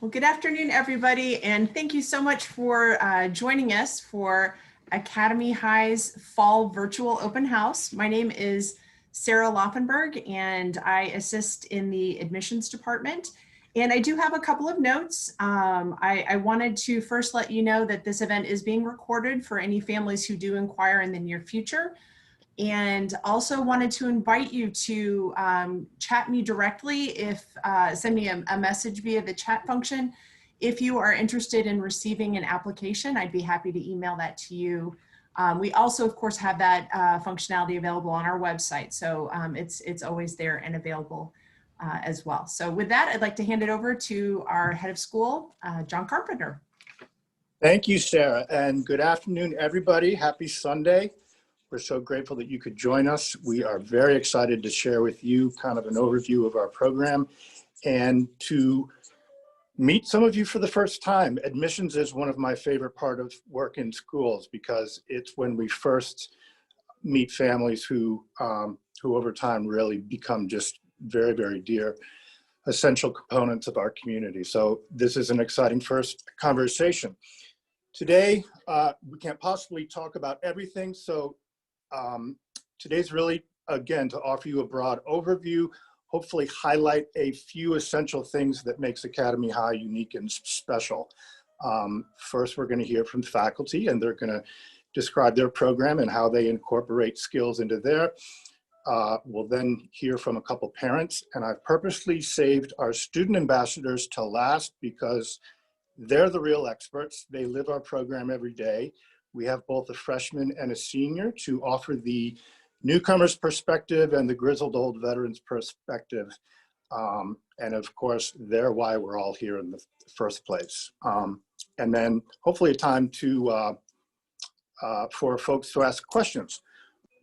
Well, good afternoon, everybody, and thank you so much for joining us for Academy High's Fall Virtual Open House. My name is Sarah Loffenberg, and I assist in the admissions department. And I do have a couple of notes. I wanted to first let you know that this event is being recorded for any families who do inquire in the near future. And also wanted to invite you to chat me directly send me a message via the chat function. If you are interested in receiving an application, I'd be happy to email that to you. We also, of course, have that functionality available on our website. So it's always there and available as well. So with that, I'd like to hand it over to our head of school, John Carpenter. Thank you, Sarah, and good afternoon, everybody. Happy Sunday. We're so grateful that you could join us. We are very excited to share with you kind of an overview of our program and to meet some of you for the first time. Admissions is one of my favorite part of work in schools because it's when we first meet families who over time really become just very, very dear, essential components of our community. So this is an exciting first conversation. Today, we can't possibly talk about everything, so today's really, again, to offer you a broad overview, hopefully highlight a few essential things that makes Academy High unique and special. First, we're going to hear from faculty, and they're going to describe their program and how they incorporate skills into there. We'll then hear from a couple parents, and I've purposely saved our student ambassadors to last because they're the real experts. They live our program every day. We have both a freshman and a senior to offer the newcomer's perspective and the grizzled old veteran's perspective. And of course, they're why we're all here in the first place. And then hopefully a time for folks to ask questions.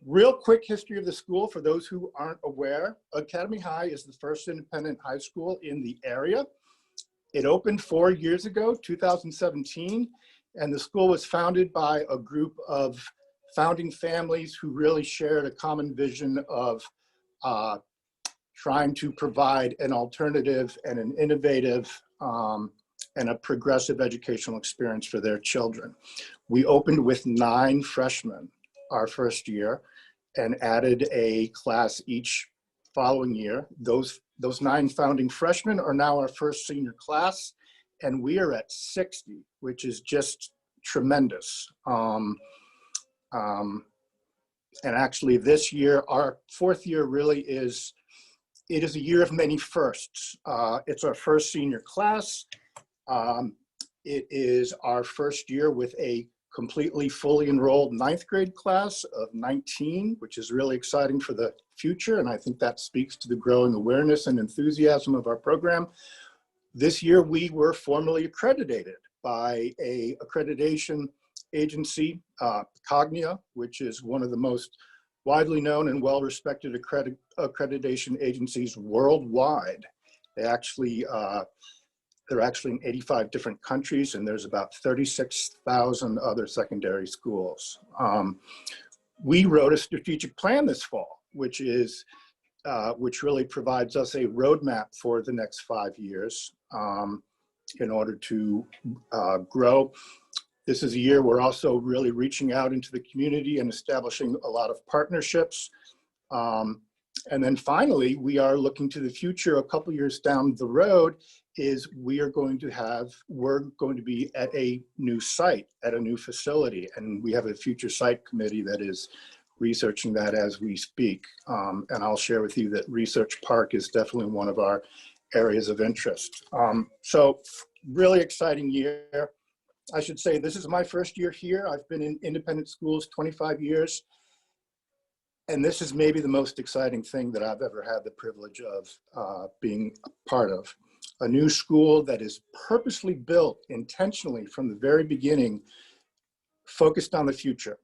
Real quick history of the school for those who aren't aware. Academy High is the first independent high school in the area. It opened 4 years ago, 2017. And the school was founded by a group of founding families who really shared a common vision of trying to provide an alternative and an innovative and a progressive educational experience for their children. We opened with 9 freshmen our first year and added a class each following year. Those 9 founding freshmen are now our first senior class. And we are at 60, which is just tremendous. And actually this year, our 4th year really is, it is a year of many firsts. It's our first senior class. It is our first year with a completely fully enrolled 9th grade class of 19, which is really exciting for the future. And I think that speaks to the growing awareness and enthusiasm of our program. This year, we were formally accredited by a accreditation agency, Cognia, which is one of the most widely known and well-respected accreditation agencies worldwide. They're actually in 85 different countries, and there's about 36,000 other secondary schools. We wrote a strategic plan this fall, which really provides us a roadmap for the next 5 years in order to grow. This is a year we're also really reaching out into the community and establishing a lot of partnerships. And then finally, we are looking to the future. A couple years down the road is we're going to be at a new site, at a new facility. And we have a future site committee that is researching that as we speak. And I'll share with you that Research Park is definitely one of our areas of interest. So really exciting year. I should say this is my first year here. I've been in independent schools 25 years. And this is maybe the most exciting thing that I've ever had the privilege of being a part of. A new school that is purposely built intentionally from the very beginning, focused on the future.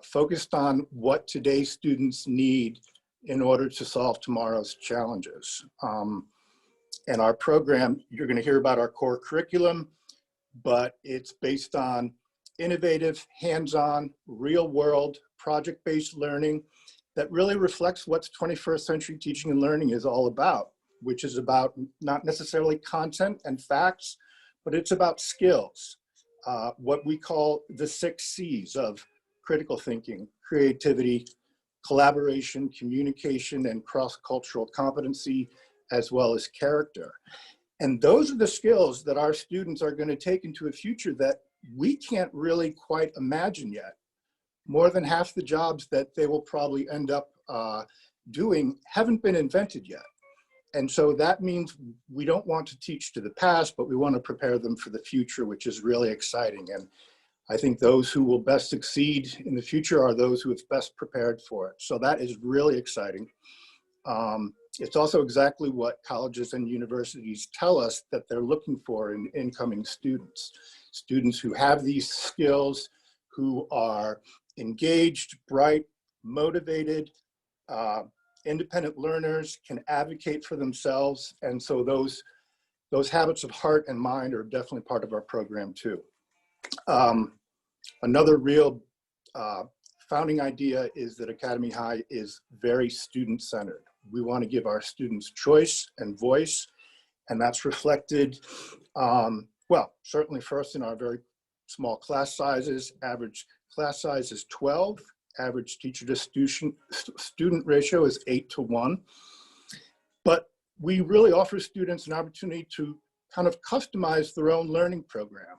Focused on what today's students need in order to solve tomorrow's challenges. And our program, you're going to hear about our core curriculum, but it's based on innovative, hands-on, real-world, project-based learning that really reflects what 21st century teaching and learning is all about. which is about not necessarily content and facts, but it's about skills, what we call the 6 C's of critical thinking, creativity, collaboration, communication, and cross-cultural competency, as well as character. And those are the skills that our students are going to take into a future that we can't really quite imagine yet. More than half the jobs that they will probably end up doing haven't been invented yet. And so that means we don't want to teach to the past, but we want to prepare them for the future, which is really exciting. And I think those who will best succeed in the future are those who have best prepared for it. So that is really exciting. It's also exactly what colleges and universities tell us that they're looking for in incoming students. Students who have these skills, who are engaged, bright, motivated, independent learners, can advocate for themselves. And so those habits of heart and mind are definitely part of our program too. Another real founding idea is that Academy High is very student-centered. We want to give our students choice and voice, and that's reflected, well, certainly first in our very small class sizes. Average class size is 12. Average teacher to student ratio is 8:1. But we really offer students an opportunity to kind of customize their own learning program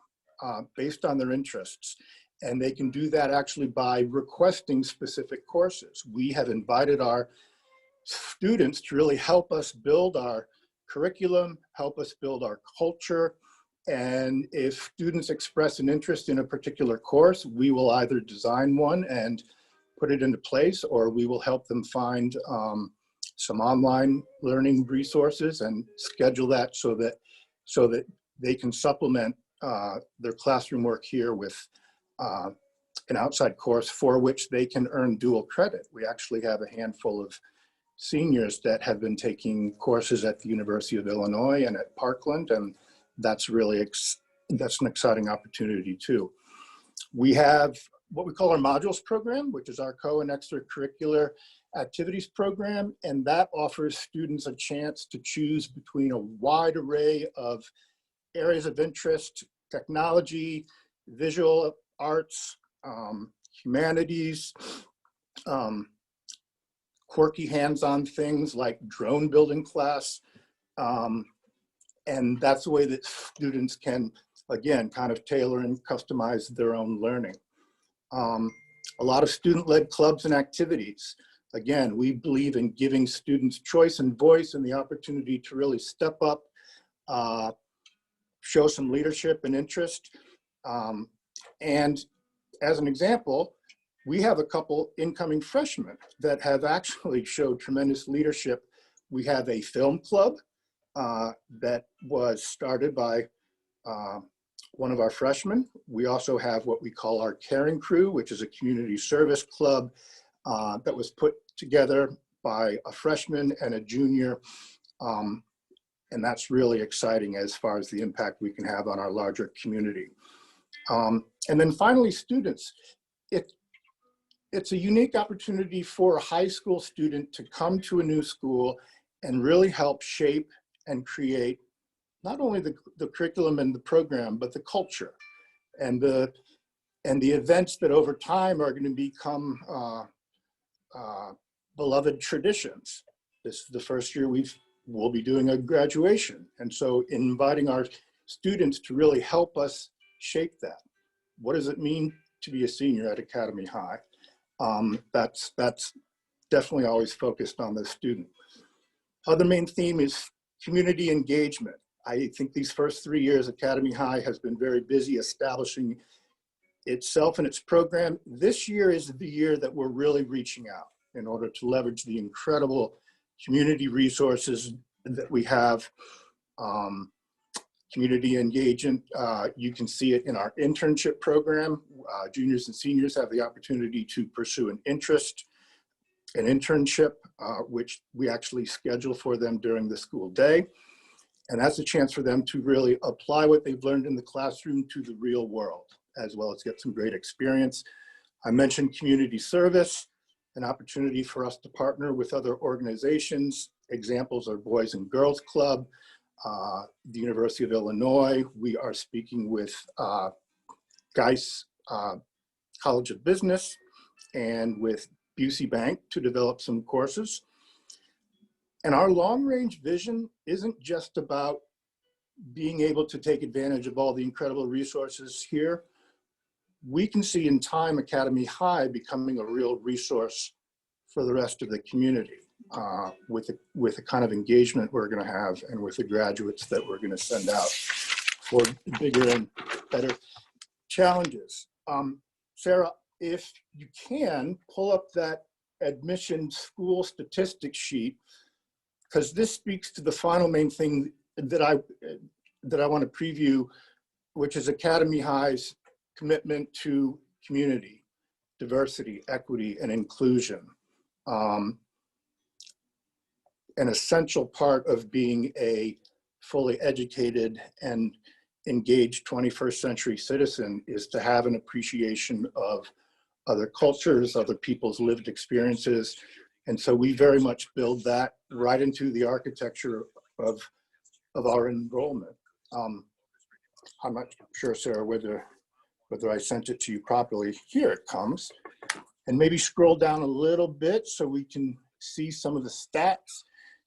based on their interests. And they can do that actually by requesting specific courses. We have invited our students to really help us build our curriculum, help us build our culture. And if students express an interest in a particular course, we will either design one and put it into place, or we will help them find some online learning resources and schedule that so that they can supplement their classroom work here with an outside course for which they can earn dual credit. We actually have a handful of seniors that have been taking courses at the University of Illinois and at Parkland, and that's really that's an exciting opportunity too. We have what we call our modules program, which is our co and extracurricular activities program, and that offers students a chance to choose between a wide array of areas of interest: technology, visual arts, humanities, quirky hands-on things like drone building class. And that's the way that students can, again, kind of tailor and customize their own learning. A lot of student-led clubs and activities. Again, we believe in giving students choice and voice and the opportunity to really step up, show some leadership and interest. And as an example, we have a couple incoming freshmen that have actually showed tremendous leadership. We have a film club that was started by one of our freshmen. We also have what we call our Caring Crew, which is a community service club that was put together by a freshman and a junior. And that's really exciting as far as the impact we can have on our larger community. And then finally, students. It's a unique opportunity for a high school student to come to a new school and really help shape and create not only the curriculum and the program, but the culture and the events that over time are going to become beloved traditions. This is the first year we'll be doing a graduation. And so inviting our students to really help us shape that. What does it mean to be a senior at Academy High? That's definitely always focused on the student. Other main theme is community engagement. I think these first 3 years, Academy High has been very busy establishing itself and its program. This year is the year that we're really reaching out in order to leverage the incredible community resources that we have. Community engagement, you can see it in our internship program. Juniors and seniors have the opportunity to pursue an internship, which we actually schedule for them during the school day. And that's a chance for them to really apply what they've learned in the classroom to the real world, as well as get some great experience. I mentioned community service, an opportunity for us to partner with other organizations examples are Boys and Girls Club, the University of Illinois. We are speaking with Geis College of Business and with Busey Bank to develop some courses. And our long-range vision isn't just about being able to take advantage of all the incredible resources here. We can see in time Academy High becoming a real resource for the rest of the community with the kind of engagement we're going to have and with the graduates that we're going to send out for bigger and better challenges. Sarah, if you can, pull up that admission school statistics sheet, because this speaks to the final main thing that I want to preview, which is Academy High's commitment to community, diversity, equity, and inclusion. An essential part of being a fully educated and engaged 21st century citizen is to have an appreciation of other cultures, other people's lived experiences. And so we very much build that right into the architecture of our enrollment. I'm not sure, Sarah, whether I sent it to you properly. Here it comes. And maybe scroll down a little bit so we can see some of the stats.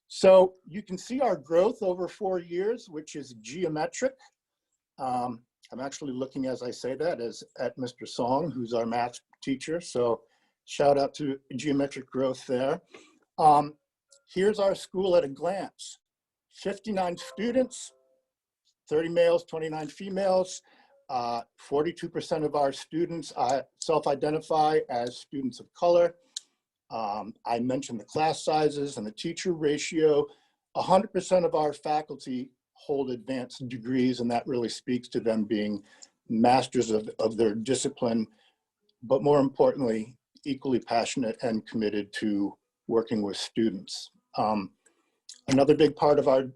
So you can see our growth over 4 years, which is geometric. I'm actually looking, as I say that, at Mr. Song, who's our math teacher. So shout out to geometric growth there. Here's our school at a glance. 59 students, 30 males, 29 females. 42% of our students self-identify as students of color. I mentioned the class sizes and the teacher ratio. 100% of our faculty hold advanced degrees, and that really speaks to them being masters of their discipline, but more importantly, equally passionate and committed to working with students. Another big part of our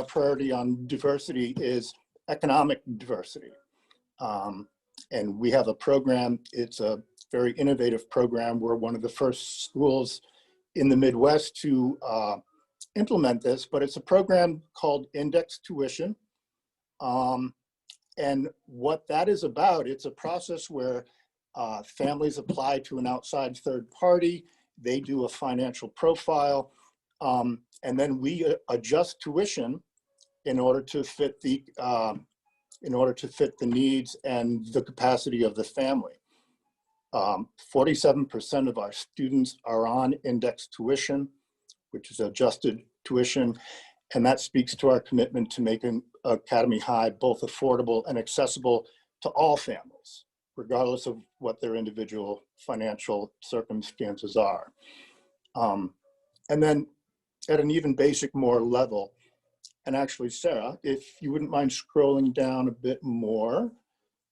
priority on diversity is economic diversity. And we have a program, it's a very innovative program. We're one of the first schools in the Midwest to implement this, but it's a program called Index Tuition. And what that is about, it's a process where families apply to an outside third party, they do a financial profile, and then we adjust tuition in order to fit the needs and the capacity of the family. 47% of our students are on index tuition, which is adjusted tuition, and that speaks to our commitment to making Academy High both affordable and accessible to all families, regardless of what their individual financial circumstances are. And then at an even basic more level, and actually, Sarah, if you wouldn't mind scrolling down a bit more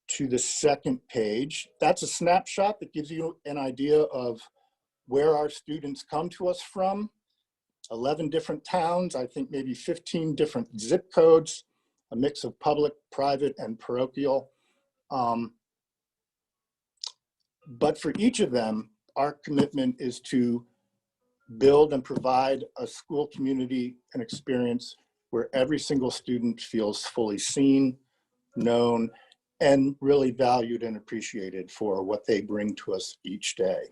to the second page, that's a snapshot that gives you an idea of where our students come to us from. 11 different towns, I think maybe 15 different zip codes, a mix of public, private, and parochial. But for each of them, our commitment is to build and provide a school community and experience where every single student feels fully seen, known, and really valued and appreciated for what they bring to us each day.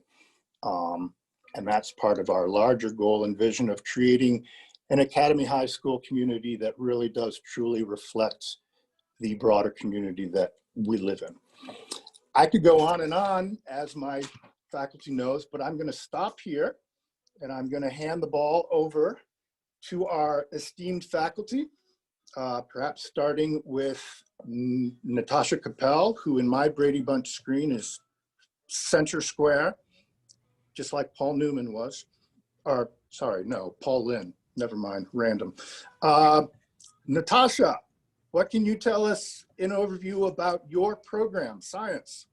And that's part of our larger goal and vision of creating an Academy High School community that really does truly reflect the broader community that we live in. I could go on, as my faculty knows, but I'm going to stop here and I'm going to hand the ball over to our esteemed faculty, perhaps starting with Natasha Capelle, who in my Brady Bunch screen is center square, just like Paul Newman was, or sorry, no, Paul Lynn, never mind, random. Natasha, what can you tell us in overview about your program, science?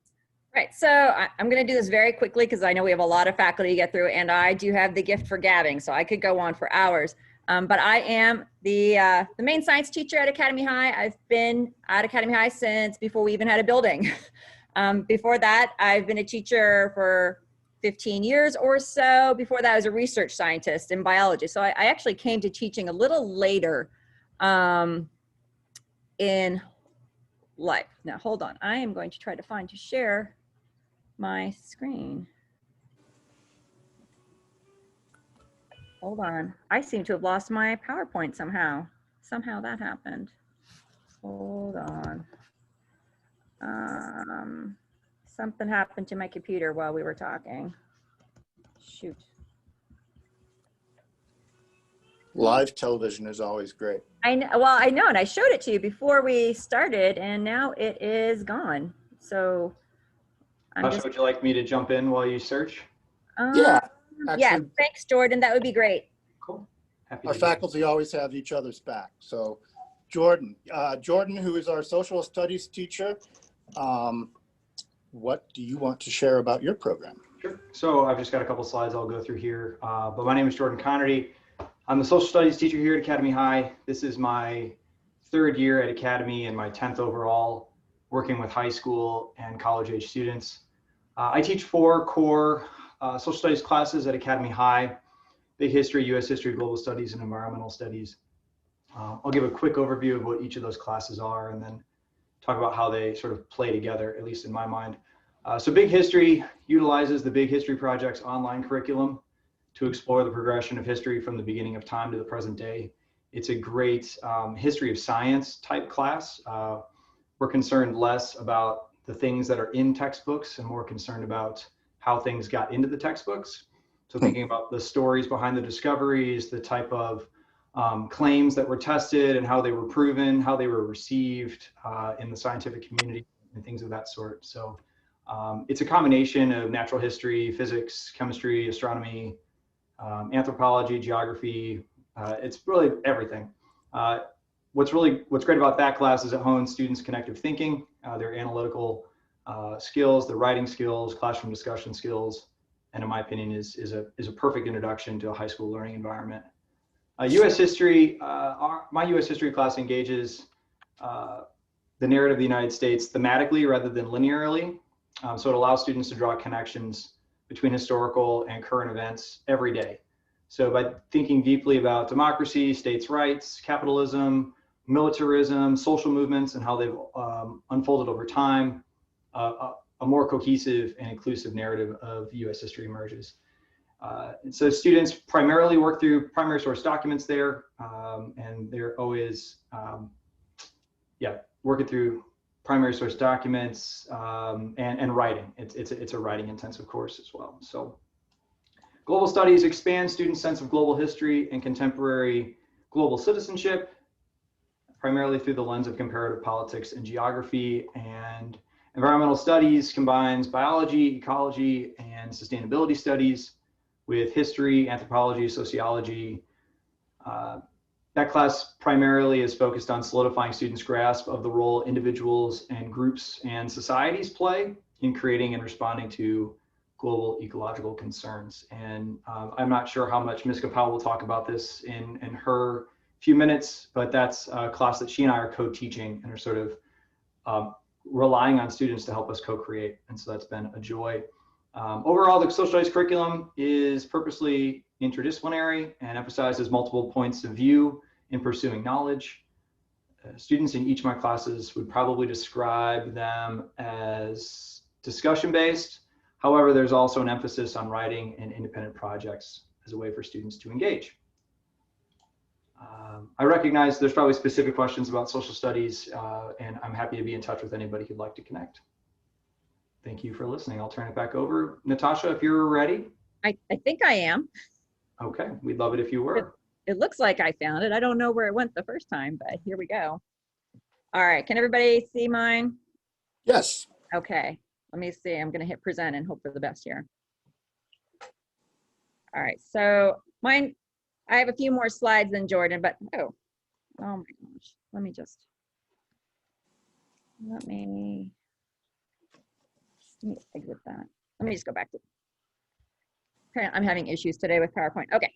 Right, so I'm going to do this very quickly because I know we have a lot of faculty to get through, and I do have the gift for gabbing, so I could go on for hours. But I am the main science teacher at Academy High. I've been at Academy High since before we even had a building. Before that, I've been a teacher for 15 years or so. Before that, I was a research scientist in biology. So I actually came to teaching a little later in life. Now, hold on. I am going to try to share my screen. Hold on. I seem to have lost my PowerPoint somehow. Somehow that happened. Hold on. Something happened to my computer while we were talking. Shoot. Live television is always great. I know, well, I know, and I showed it to you before we started, and now it is gone. So Natasha, would you like me to jump in while you search? Yeah, yeah, actually, thanks, Jordan. That would be great. Cool. Happy our to do it. faculty always have each other's back. So Jordan, who is our social studies teacher, what do you want to share about your program? Sure. So I've just got a couple slides I'll go through here. But my name is Jordan Connerty. I'm the social studies teacher here at Academy High. This is my 3rd year at Academy and my 10th overall, working with high school and college age students. I teach 4 core social studies classes at Academy High: Big History, US History, Global Studies, and Environmental Studies. I'll give a quick overview of what each of those classes are and then talk about how they sort of play together, at least in my mind. So Big History utilizes the Big History Project's online curriculum to explore the progression of history from the beginning of time to the present day. It's a great history of science type class. We're concerned less about the things that are in textbooks and more concerned about how things got into the textbooks. So thinking about the stories behind the discoveries, the type of claims that were tested and how they were proven, how they were received in the scientific community and things of that sort. So it's a combination of natural history, physics, chemistry, astronomy, anthropology, geography. It's really everything. What's great about that class is it hones students' connective thinking, their analytical skills, their writing skills, classroom discussion skills, and in my opinion is a perfect introduction to a high school learning environment. U.S. history, my U.S. history class engages the narrative of the United States thematically rather than linearly. So it allows students to draw connections between historical and current events every day. So by thinking deeply about democracy, states' rights, capitalism, militarism, social movements, and how they've unfolded over time, a more cohesive and inclusive narrative of US history emerges. And so students primarily work through primary source documents there, and they're always, working through primary source documents and writing. It's a writing intensive course as well. So global studies expands students' sense of global history and contemporary global citizenship, primarily through the lens of comparative politics and geography. And environmental studies combines biology, ecology, and sustainability studies with history, anthropology, sociology. That class primarily is focused on solidifying students' grasp of the role individuals and groups and societies play in creating and responding to global ecological concerns. And I'm not sure how much Ms. Capelle will talk about this in her few minutes, but that's a class that she and I are co-teaching and are sort of relying on students to help us co-create. And so that's been a joy. Overall, the social studies curriculum is purposely interdisciplinary and emphasizes multiple points of view in pursuing knowledge. Students in each of my classes would probably describe them as discussion-based. However, there's also an emphasis on writing and independent projects as a way for students to engage. I recognize there's probably specific questions about social studies, and I'm happy to be in touch with anybody who'd like to connect. Thank you for listening. I'll turn it back over. Natasha, if you're ready. I think I am. Okay, we'd love it if you were. It looks like I found it. I don't know where it went the first time, but here we go. All right, can everybody see mine? Yes. Okay, let me see. I'm gonna hit present and hope for the best here. All right, so mine, I have a few more slides than Jordan, but oh my gosh. Let me exit that. Let me just go back to, I'm having issues today with PowerPoint. Okay,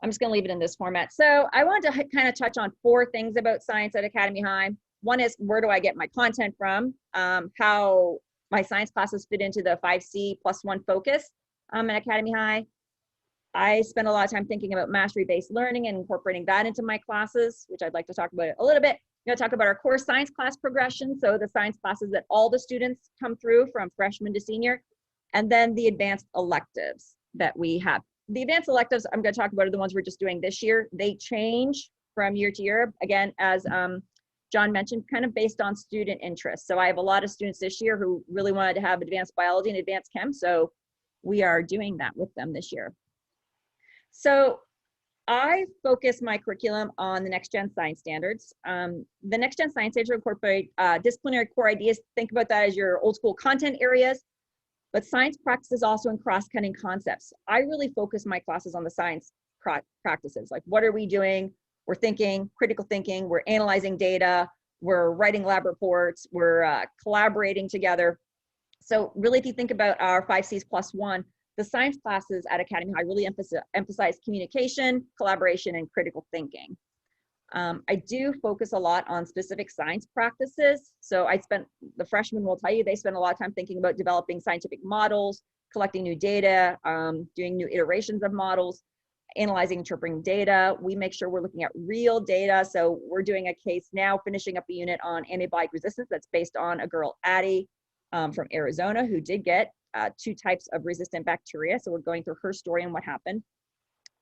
I'm just gonna leave it in this format. So I wanted to kind of touch on 4 things about science at Academy High. One is, where do I get my content from? How my science classes fit into the 5C+1 focus, at Academy High. I spend a lot of time thinking about mastery-based learning and incorporating that into my classes, which I'd like to talk about a little bit. I'm going to talk about our core science class progression, so the science classes that all the students come through from freshman to senior, and then the advanced electives that we have. The advanced electives I'm going to talk about are the ones we're just doing this year. They change from year to year, again, as John mentioned, kind of based on student interest. So I have a lot of students this year who really wanted to have advanced biology and advanced chem, so we are doing that with them this year. So I focus my curriculum on the next gen science standards. The next gen science standards incorporate disciplinary core ideas. Think about that as your old school content areas, but science practices also in cross-cutting concepts. I really focus my classes on the science practices, like what are we doing? We're thinking, critical thinking, we're analyzing data, we're writing lab reports, we're collaborating together. So really, if you think about our 5 Cs plus 1, the science classes at Academy High really emphasize communication, collaboration, and critical thinking. I do focus a lot on specific science practices. So the freshmen will tell you, they spend a lot of time thinking about developing scientific models, collecting new data, doing new iterations of models, analyzing, interpreting data. We make sure we're looking at real data. So we're doing a case now, finishing up a unit on antibiotic resistance that's based on a girl, Addie, from Arizona, who did get 2 types of resistant bacteria. So we're going through her story and what happened.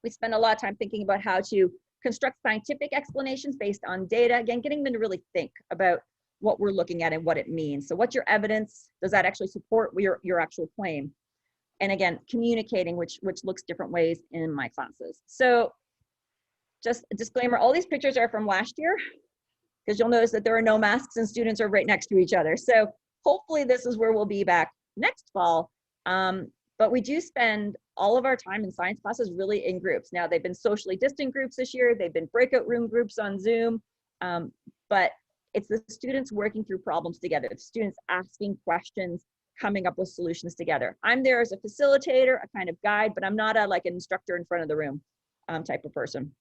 We spend a lot of time thinking about how to construct scientific explanations based on data. Again, getting them to really think about what we're looking at and what it means. So what's your evidence? Does that actually support your actual claim? And again, communicating, which looks different ways in my classes. So just a disclaimer, all these pictures are from last year, because you'll notice that there are no masks and students are right next to each other. So hopefully this is where we'll be back next fall. But we do spend all of our time in science classes really in groups. Now, they've been socially distant groups this year. They've been breakout room groups on Zoom. But it's the students working through problems together, the students asking questions, coming up with solutions together. I'm there as a facilitator, a kind of guide, but I'm not like an instructor in front of the room type of person.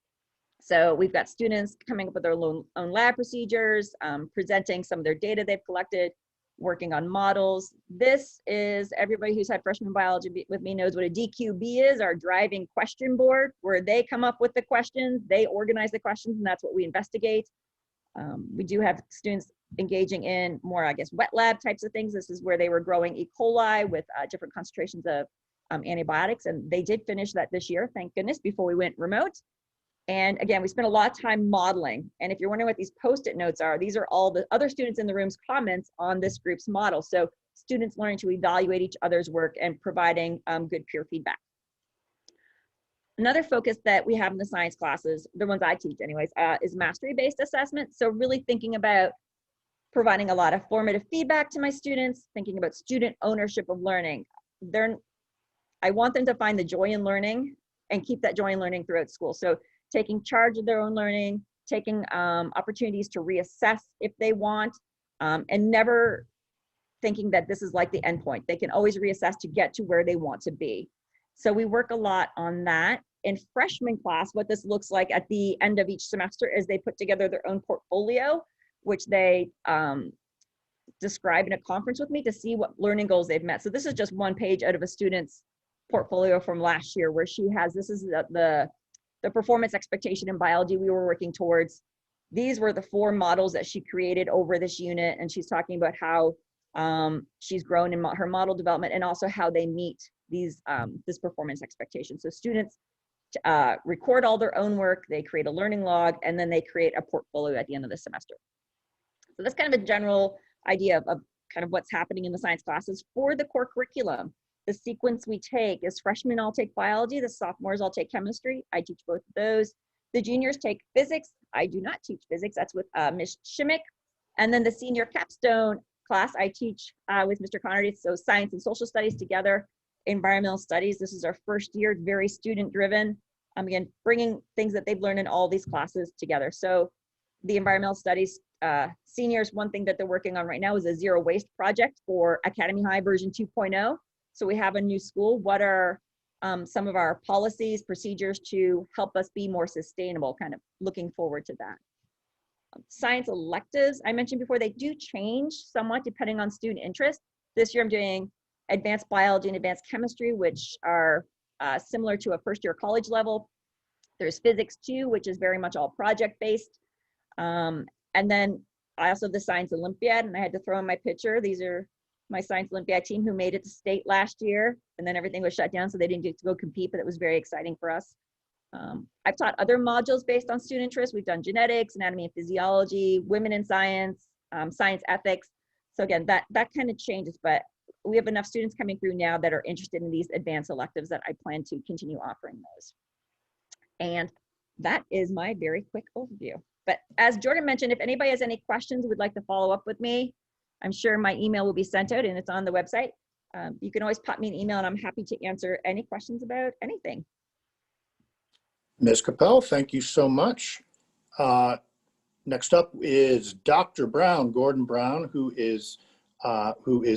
So we've got students coming up with their own lab procedures, presenting some of their data they've collected, working on models. This is, everybody who's had freshman biology with me knows what a DQB is, our driving question board, where they come up with the questions, they organize the questions, and that's what we investigate. We do have students engaging in more, I guess, wet lab types of things. This is where they were growing E. coli with different concentrations of antibiotics, and they did finish that this year, thank goodness, before we went remote. And again, we spent a lot of time modeling. And if you're wondering what these Post-it notes are, these are all the other students in the room's comments on this group's model. So students learning to evaluate each other's work and providing good peer feedback. Another focus that we have in the science classes, the ones I teach anyways, is mastery-based assessment. So really thinking about providing a lot of formative feedback to my students, thinking about student ownership of learning. I want them to find the joy in learning and keep that joy in learning throughout school. So taking charge of their own learning, taking opportunities to reassess if they want, and never thinking that this is like the end point. They can always reassess to get to where they want to be. So we work a lot on that. In freshman class, what this looks like at the end of each semester is they put together their own portfolio, which they describe in a conference with me to see what learning goals they've met. So this is just one page out of a student's portfolio from last year, where she has, this is the performance expectation in biology we were working towards. These were the 4 models that she created over this unit, and she's talking about how she's grown in her model development and also how they meet these this performance expectation. So students record all their own work, they create a learning log, and then they create a portfolio at the end of the semester. So that's kind of a general idea of kind of what's happening in the science classes. For the core curriculum, the sequence we take is freshmen all take biology, the sophomores all take chemistry. I teach both of those. The juniors take physics. I do not teach physics. That's with Ms. Shimmick. And then the senior capstone class, I teach with Mr. Connerty. So science and social studies together, environmental studies. This is our first year, very student driven. Again, bringing things that they've learned in all these classes together. So the environmental studies seniors, one thing that they're working on right now is a zero waste project for Academy High version 2.0. So we have a new school. What are some of our policies, procedures to help us be more sustainable, kind of looking forward to that. Science electives, I mentioned before, they do change somewhat depending on student interest. This year I'm doing advanced biology and advanced chemistry, which are similar to a first-year college level. There's physics 2, which is very much all project-based. And then I also have the Science Olympiad, and I had to throw in my picture. These are my Science Olympiad team who made it to state last year, and then everything was shut down, so they didn't get to go compete, but it was very exciting for us. I've taught other modules based on student interest. We've done genetics, anatomy and physiology, women in science, science ethics. So again, that kind of changes, but we have enough students coming through now that are interested in these advanced electives that I plan to continue offering those. And that is my very quick overview. But as Jordan mentioned, if anybody has any questions, would like to follow up with me, I'm sure my email will be sent out and it's on the website. You can always pop me an email and I'm happy to answer any questions about anything. Ms. Capelle, thank you so much. Next up is Dr. Brown, Gordon Brown, who is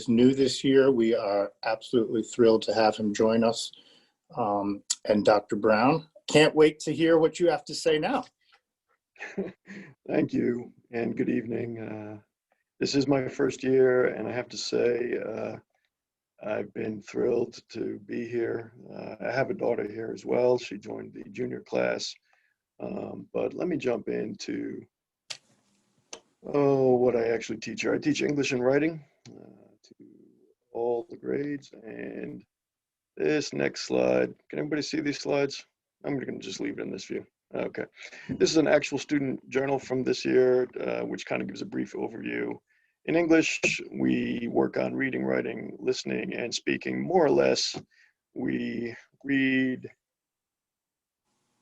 new this year. We are absolutely thrilled to have him join us. And Dr. Brown, can't wait to hear what you have to say now. Thank you, and good evening. This is my first year, and I have to say, I've been thrilled to be here. I have a daughter here as well. She joined the junior class. But let me jump into what I actually teach here. I teach English and writing to all the grades. And this next slide, can everybody see these slides? I'm going to just leave it in this view. Okay. This is an actual student journal from this year, which kind of gives a brief overview. In English, we work on reading, writing, listening, and speaking. More or less, we read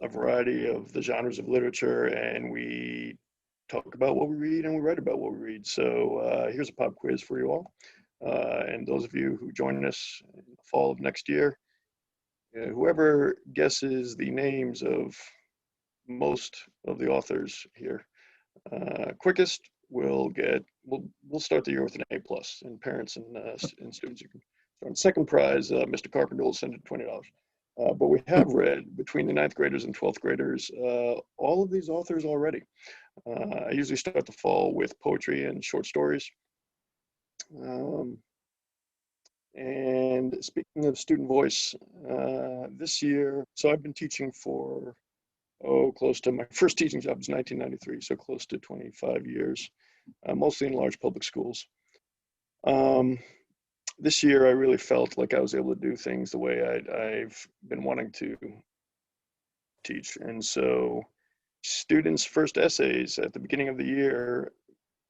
a variety of the genres of literature, and we talk about what we read, and we write about what we read. So here's a pop quiz for you all. And those of you who join us in the fall of next year, whoever guesses the names of most of the authors here quickest will get, we'll start the year with an A+, and parents and students, you can start. Second prize, Mr. Carpenter will send it $20. But we have read, between the 9th graders and 12th graders, all of these authors already. I usually start the fall with poetry and short stories. And speaking of student voice, this year, so I've been teaching for, close to, my first teaching job was 1993, so close to 25 years, mostly in large public schools. This year, I really felt like I was able to do things the way I've been wanting to teach. And so students' first essays at the beginning of the year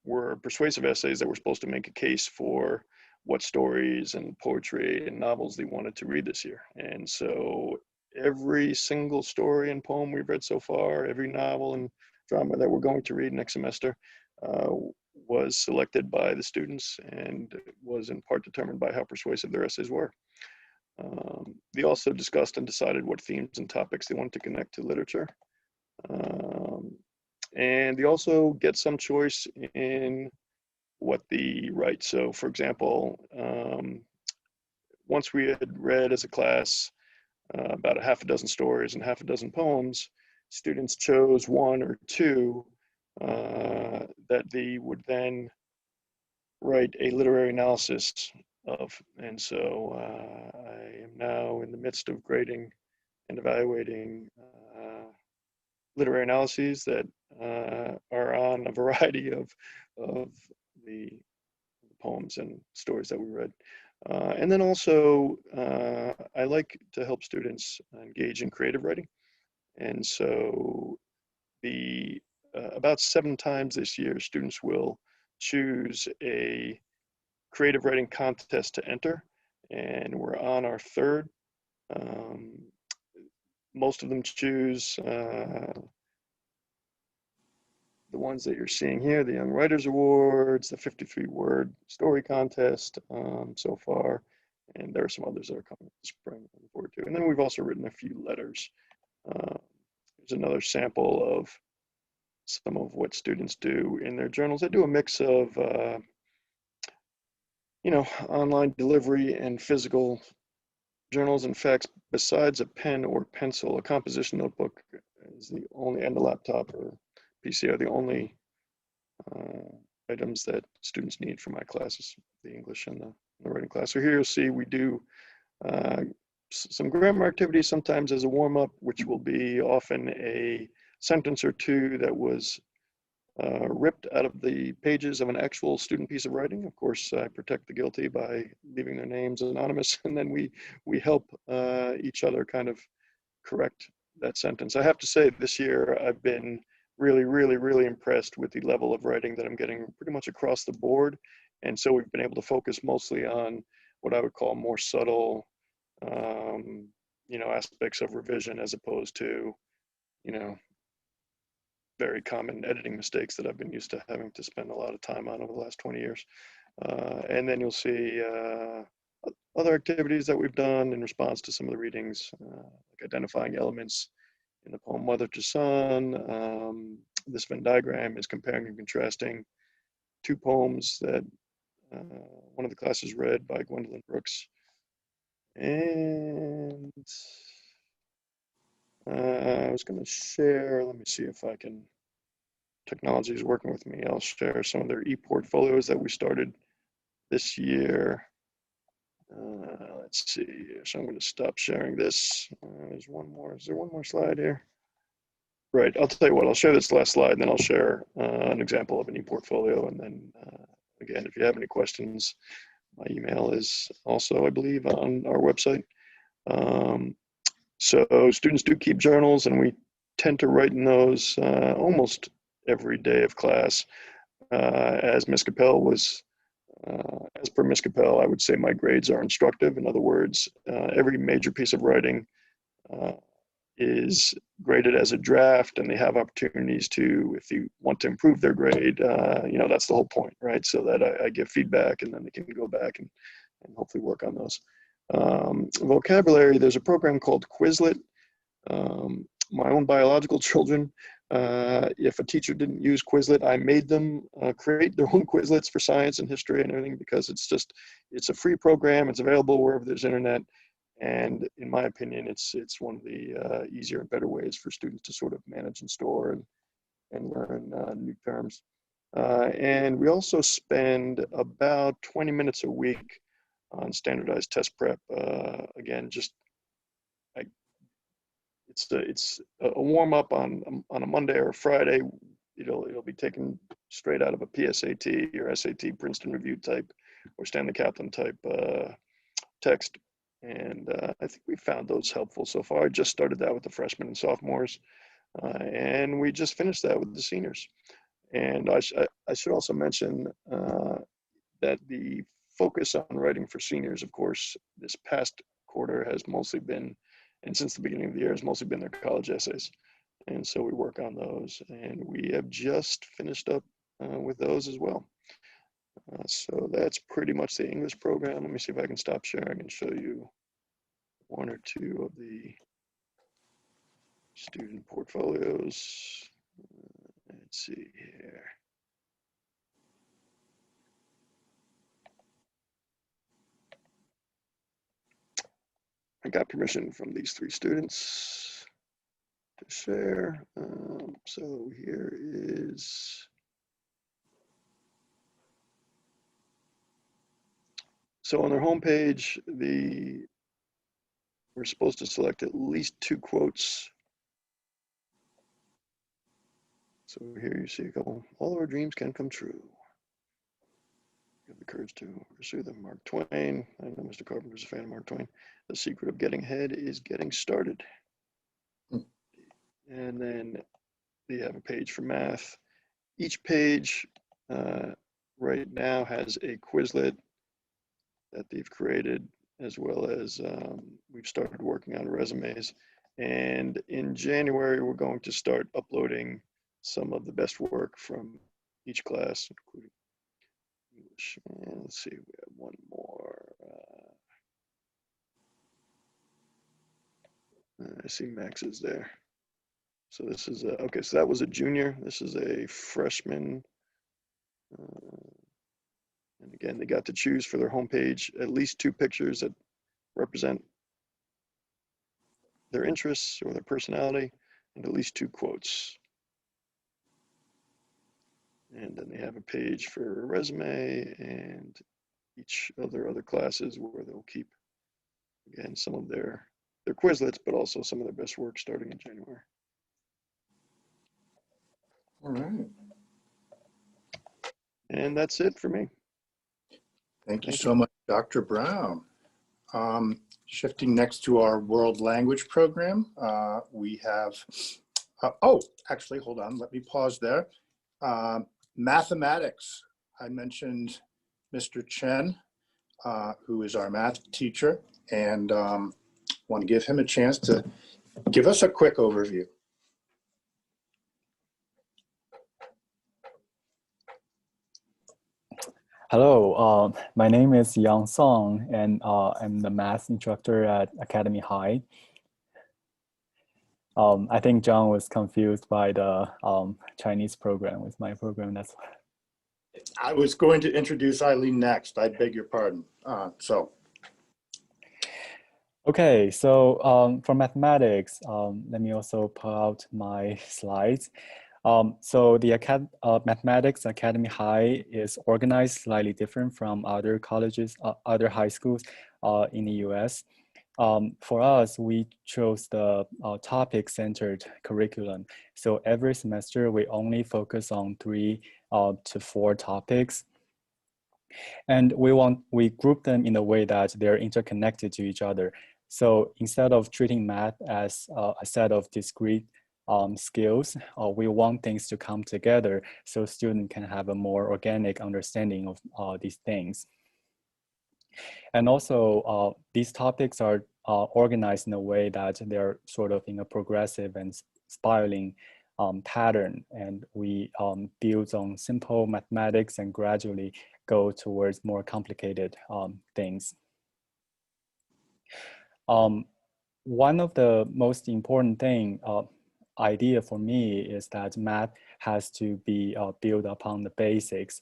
were persuasive essays that were supposed to make a case for what stories and poetry and novels they wanted to read this year. And so every single story and poem we've read so far, every novel and drama that we're going to read next semester, was selected by the students and was in part determined by how persuasive their essays were. They also discussed and decided what themes and topics they wanted to connect to literature. And they also get some choice in what they write. So for example, once we had read as a class about a half a dozen stories and half a dozen poems, students chose one or two that they would then write a literary analysis of. And so I am now in the midst of grading and evaluating literary analyses that are on a variety of the poems and stories that we read. And then also, I like to help students engage in creative writing. And so about 7 times this year, students will choose a creative writing contest to enter. And we're on our 3rd. Most of them choose the ones that you're seeing here, the Young Writers Awards, the 53-word story contest so far, and there are some others that are coming this spring looking forward to. And then we've also written a few letters. Here's another sample of some of what students do in their journals. They do a mix of, online delivery and physical journals. In fact, besides a pen or pencil, a composition notebook is the only, and a laptop or PC are the only items that students need for my classes, the English and the the writing class. So here you'll see we do some grammar activities sometimes as a warm-up, which will be often a sentence or two that was ripped out of the pages of an actual student piece of writing. Of course, I protect the guilty by leaving their names anonymous, and then we help each other kind of correct that sentence. I have to say this year I've been really impressed with the level of writing that I'm getting pretty much across the board. And so we've been able to focus mostly on what I would call more subtle, aspects of revision as opposed to, very common editing mistakes that I've been used to having to spend a lot of time on over the last 20 years. And then you'll see other activities that we've done in response to some of the readings, like identifying elements in the poem Mother to Son. This Venn diagram is comparing and contrasting two poems that one of the classes read by Gwendolyn Brooks. And I was going to share, let me see if I can, technology is working with me. I'll share some of their e-portfolios that we started this year. Let's see, so I'm going to stop sharing this. There's one more, is there one more slide here? Right, I'll tell you what, I'll share this last slide, and then I'll share an example of an e-portfolio. And then again, if you have any questions, my email is also, I believe, on our website. So students do keep journals, and we tend to write in those almost every day of class. As Ms. Capelle was, as per Ms. Capelle, I would say my grades are instructive. In other words, every major piece of writing is graded as a draft, and they have opportunities to, if you want to improve their grade, that's the whole point, right? So that I give feedback, and then they can go back and hopefully work on those. Vocabulary, there's a program called Quizlet. My own biological children, if a teacher didn't use Quizlet, I made them create their own Quizlets for science and history and everything, because it's a free program. It's available wherever there's internet. And in my opinion, it's one of the easier and better ways for students to sort of manage and store and learn new terms. And we also spend about 20 minutes a week on standardized test prep. Again, it's a warm up on a Monday or a Friday. It'll be taken straight out of a PSAT or SAT Princeton Review type or Stanley Kaplan type text. And I think we found those helpful so far. I just started that with the freshmen and sophomores, and we just finished that with the seniors. And I should also mention that the focus on writing for seniors, of course, this past quarter has mostly been, and since the beginning of the year, has mostly been their college essays. And so we work on those, and we have just finished up with those as well. So that's pretty much the English program. Let me see if I can stop sharing and show you one or two of the student portfolios. Let's see here. I got permission from these three students to share. So here is, so on their homepage, we're supposed to select at least 2 quotes. So here you see a couple. All of our dreams can come true. You have the courage to pursue them. Mark Twain. I know Mr. Carpenter's a fan of Mark Twain. The secret of getting ahead is getting started. And then they have a page for math. Each page right now has a Quizlet that they've created, as well as we've started working on resumes. And in January, we're going to start uploading some of the best work from each class, including English. And let's see, we have one more. I see Max is there. So this is, okay, so that was a junior. This is a freshman. And again, they got to choose for their homepage at least 2 pictures that represent their interests or their personality, and at least 2 quotes. And then they have a page for a resume, and each of their other classes where they'll keep, again, some of their Quizlets, but also some of their best work starting in January. All right. And that's it for me. Thank you Thank so much, Dr. Brown. Shifting next to our world language program, we have, oh, actually, hold on, let me pause there. Mathematics, I mentioned Mr. Chen, who is our math teacher, and want to give him a chance to give us a quick overview. Hello, my name is Yang Song, and I'm the math instructor at Academy High. I think John was confused by the Chinese program with my program. That's I was going to introduce Eileen next. I beg your pardon. okay. So for mathematics, let me also pull out my slides. So the Mathematics Academy High is organized slightly different from other colleges, other high schools in the US. For us, we chose the topic-centered curriculum. So every semester, we only focus on 3 to 4 topics. And we group them in a way that they're interconnected to each other. So instead of treating math as a set of discrete skills, we want things to come together so students can have a more organic understanding of these things. And also, these topics are organized in a way that they're sort of in a progressive and spiraling pattern. And we build on simple mathematics and gradually go towards more complicated things. One of the most important idea for me is that math has to be built upon the basics.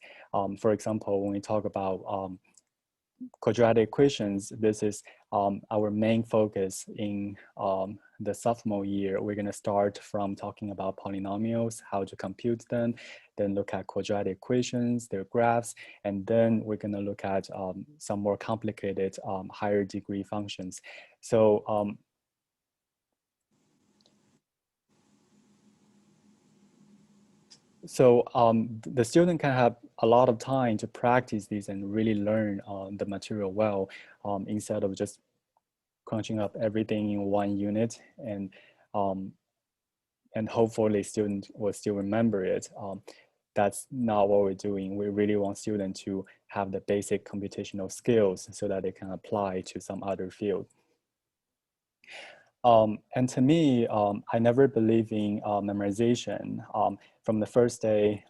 For example, when we talk about quadratic equations, this is our main focus in the sophomore year. We're going to start from talking about polynomials, how to compute them, then look at quadratic equations, their graphs, and then we're going to look at some more complicated higher degree functions. So the student can have a lot of time to practice these and really learn the material well, instead of just crunching up everything in one unit and hopefully students will still remember it. That's not what we're doing. We really want students to have the basic computational skills so that they can apply to some other field. And to me, I never believe in memorization. From the first day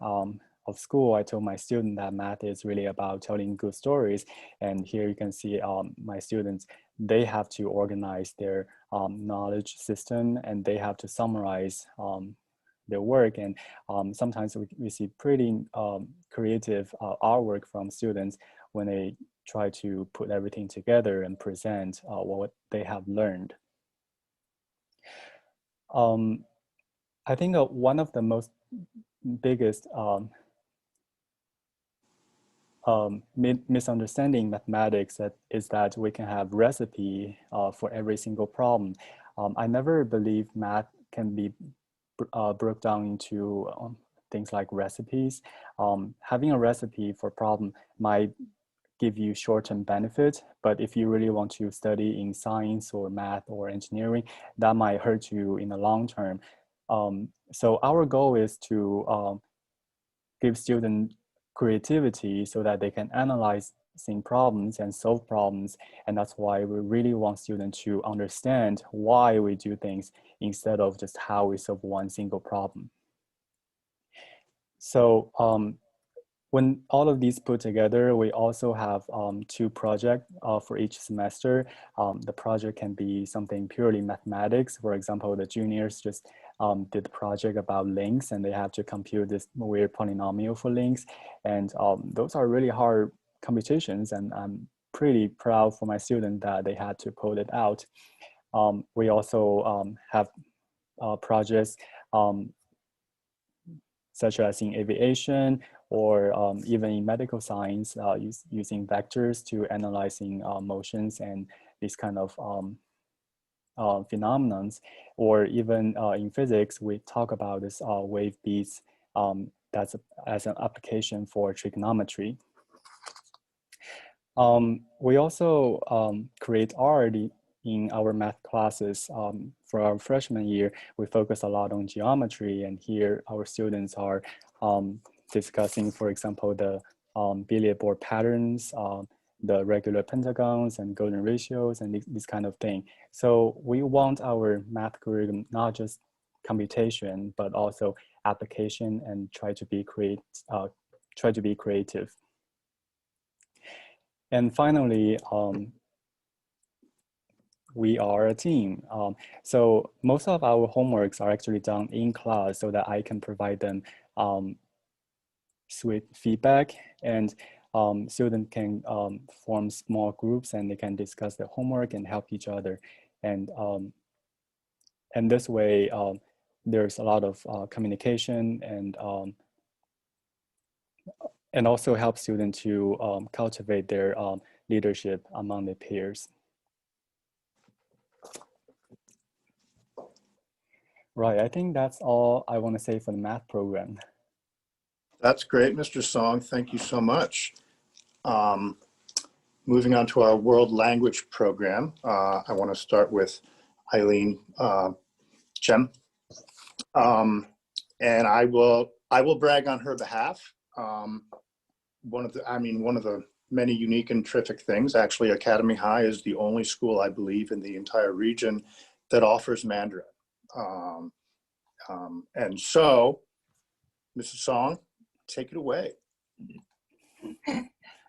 of school, I told my student that math is really about telling good stories. And here you can see my students, they have to organize their knowledge system and they have to summarize their work. And sometimes we see pretty creative artwork from students when they try to put everything together and present what they have learned. I think one of the most biggest misunderstanding mathematics is that we can have recipe for every single problem. I never believe math can be broke down into things like recipes. Having a recipe for problem might give you short-term benefit, but if you really want to study in science or math or engineering, that might hurt you in the long term. So our goal is to give students creativity so that they can analyze problems and solve problems. And that's why we really want students to understand why we do things instead of just how we solve one single problem. So when all of these put together, we also have 2 projects for each semester. The project can be something purely mathematics. For example, the juniors just did the project about links and they have to compute this weird polynomial for links. And those are really hard computations, and I'm pretty proud for my student that they had to pull it out. We also have projects such as in aviation, or even in medical science, using vectors to analyzing motions and these kind of phenomenons, or even in physics, we talk about this wave beats that's as an application for trigonometry. We also create art in our math classes. For our freshman year, we focus a lot on geometry, and here our students are discussing, for example, the billiard board patterns, the regular pentagons and golden ratios, and this kind of thing. So we want our math curriculum not just computation, but also application, and try to be creative. And finally, we are a team. So most of our homeworks are actually done in class so that I can provide them sweet feedback, and students can form small groups and they can discuss their homework and help each other. And this way, there's a lot of communication, and also help students to cultivate their leadership among their peers. Right, I think that's all I want to say for the math program. That's great, Mr. Song. Thank you so much. Moving on to our world language program, I want to start with Eileen Chen. And I will brag on her behalf. One of the many unique and terrific things, actually, Academy High is the only school, I believe, in the entire region that offers Mandarin. And so, Mrs. Song, take it away.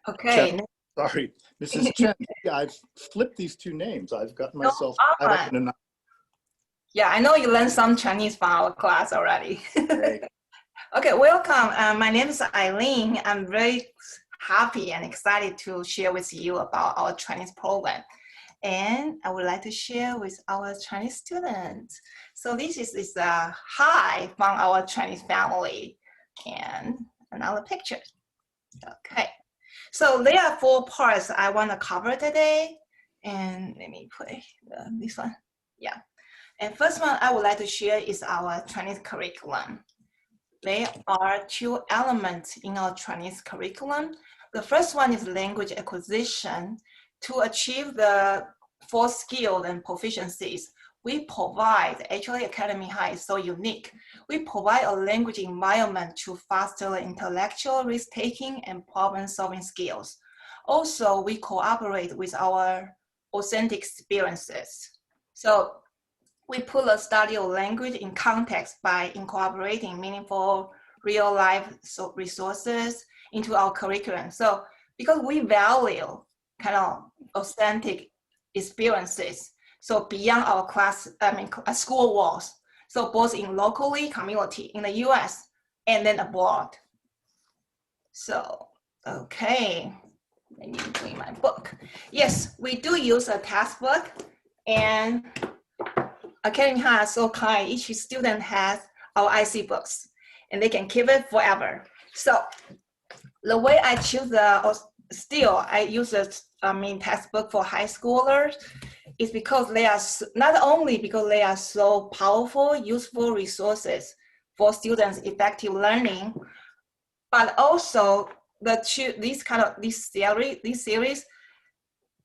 Okay. Chen, sorry, Mrs. Chen. Yeah, I've flipped these two names. I've got myself tied up in a knot. Yeah, I know you learned some Chinese from our class already. Okay. Okay, welcome. My name is Eileen. I'm very happy and excited to share with you about our Chinese program. And I would like to share with our Chinese students. So this is a hi from our Chinese family, and another picture. Okay, so there are 4 parts I want to cover today. And let me put this one. Yeah. And first one I would like to share is our Chinese curriculum. There are 2 elements in our Chinese curriculum. The first one is language acquisition. To achieve the 4 skills and proficiencies, we provide, actually Academy High is so unique, we provide a language environment to foster the intellectual risk-taking and problem-solving skills. Also, we cooperate with our authentic experiences. So we put the study of language in context by incorporating meaningful real-life resources into our curriculum. So because we value kind of authentic experiences, so beyond our school walls, so both in locally, community, in the US, and then abroad. So, okay, let me bring my book. Yes, we do use a textbook, and Academy High is so kind, each student has our IC books, and they can keep it forever. So the way I choose I use a textbook for high schoolers is because they are not only because they are so powerful, useful resources for students' effective learning, but also these series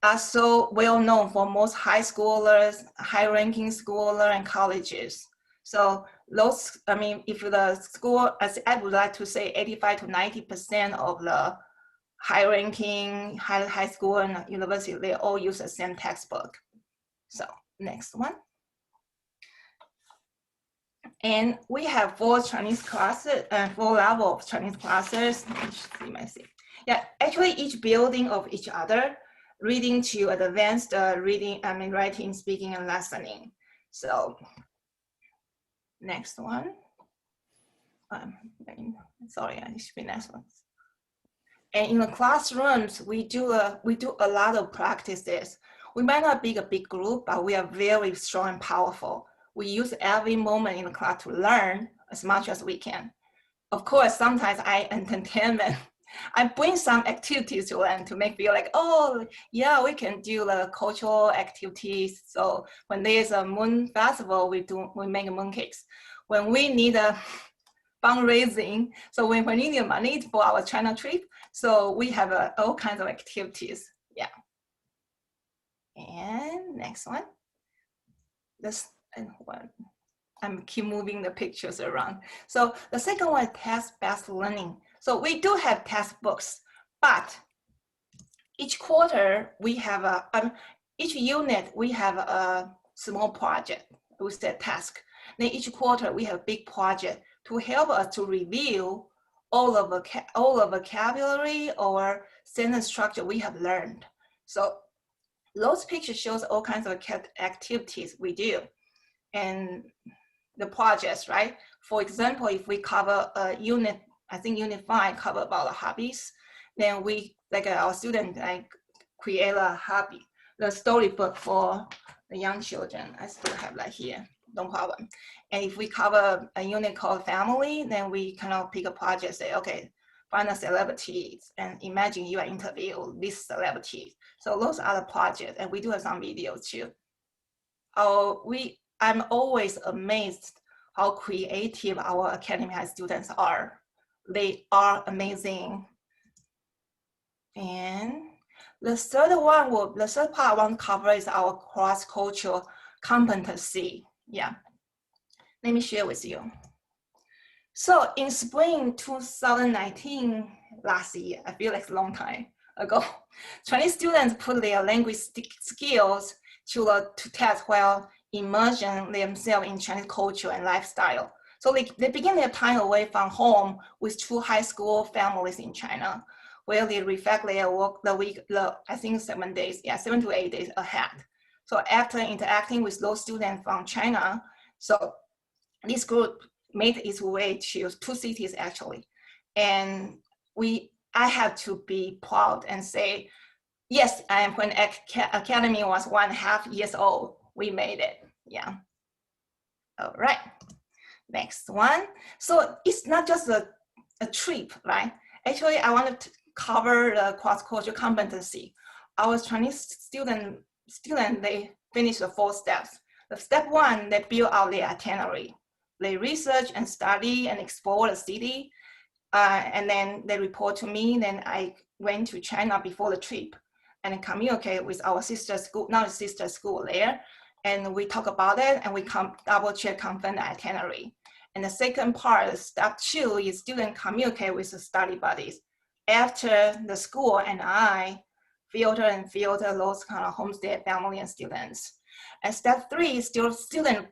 are so well known for most high schoolers, high-ranking schoolers, and colleges. So those, if the school, as I would like to say, 85 to 90% of the high-ranking high school and university, they all use the same textbook. So next one. And we have 4 Chinese classes and 4 levels of Chinese classes. Yeah, actually each building of each other, reading to advanced writing, speaking, and listening. So next one. Sorry, I should be next one. And in the classrooms, we do a lot of practices. We might not be a big group, but we are very strong and powerful. We use every moment in the class to learn as much as we can. of course, sometimes I entertain them. I bring some activities to them to make feel like, oh, yeah, we can do the cultural activities. So when there's a moon festival, we make mooncakes. When we need a fundraising, so when we need money for our China trip, so we have all kinds of activities. Yeah. And next one. This and one. I'm keep moving the pictures around. So the second one is task-based learning. So we do have textbooks, but each quarter we have each unit we have a small project. We say task. Then each quarter we have a big project to help us to review all the vocabulary or sentence structure we have learned. So those pictures shows all kinds of activities we do and the projects, right? For example, if we cover a unit, I think unit 5 cover about hobbies, then we, like our student, like create a hobby, the storybook for the young children. I still have that here, no problem. And if we cover a unit called family, then we kind of pick a project, say, okay, find the celebrities and imagine you are interviewing these celebrities. So those are the projects, and we do have some videos too. I'm always amazed how creative our Academy High students are. They are amazing. And the third part I want to cover is our cross-cultural competency. Yeah, let me share with you. So in spring 2019, last year, I feel like it's a long time ago, Chinese students put their linguistic skills to test while immersing themselves in Chinese culture and lifestyle. So they begin their time away from home with 2 high school families in China, where they reflect their work I think 7 days, 7 to 8 days ahead. So after interacting with those students from China, so this group made its way to 2 cities actually. And I have to be proud and say, yes, when Academy was 1.5 years old, we made it, yeah. All right, next one. So it's not just a trip, right? Actually, I wanted to cover the cross-cultural competency. Our Chinese student, they finish the 4 steps. The step 1, they build out their itinerary. They research and study and explore the city, and then they report to me. Then I went to China before the trip and communicate with our sister school, not a sister school there, and we talk about it and we double check, confirm the itinerary. And the second part, step 2, is student communicate with the study buddies. After the school and I filter those kind of homestay family and students. And step 3 is still student,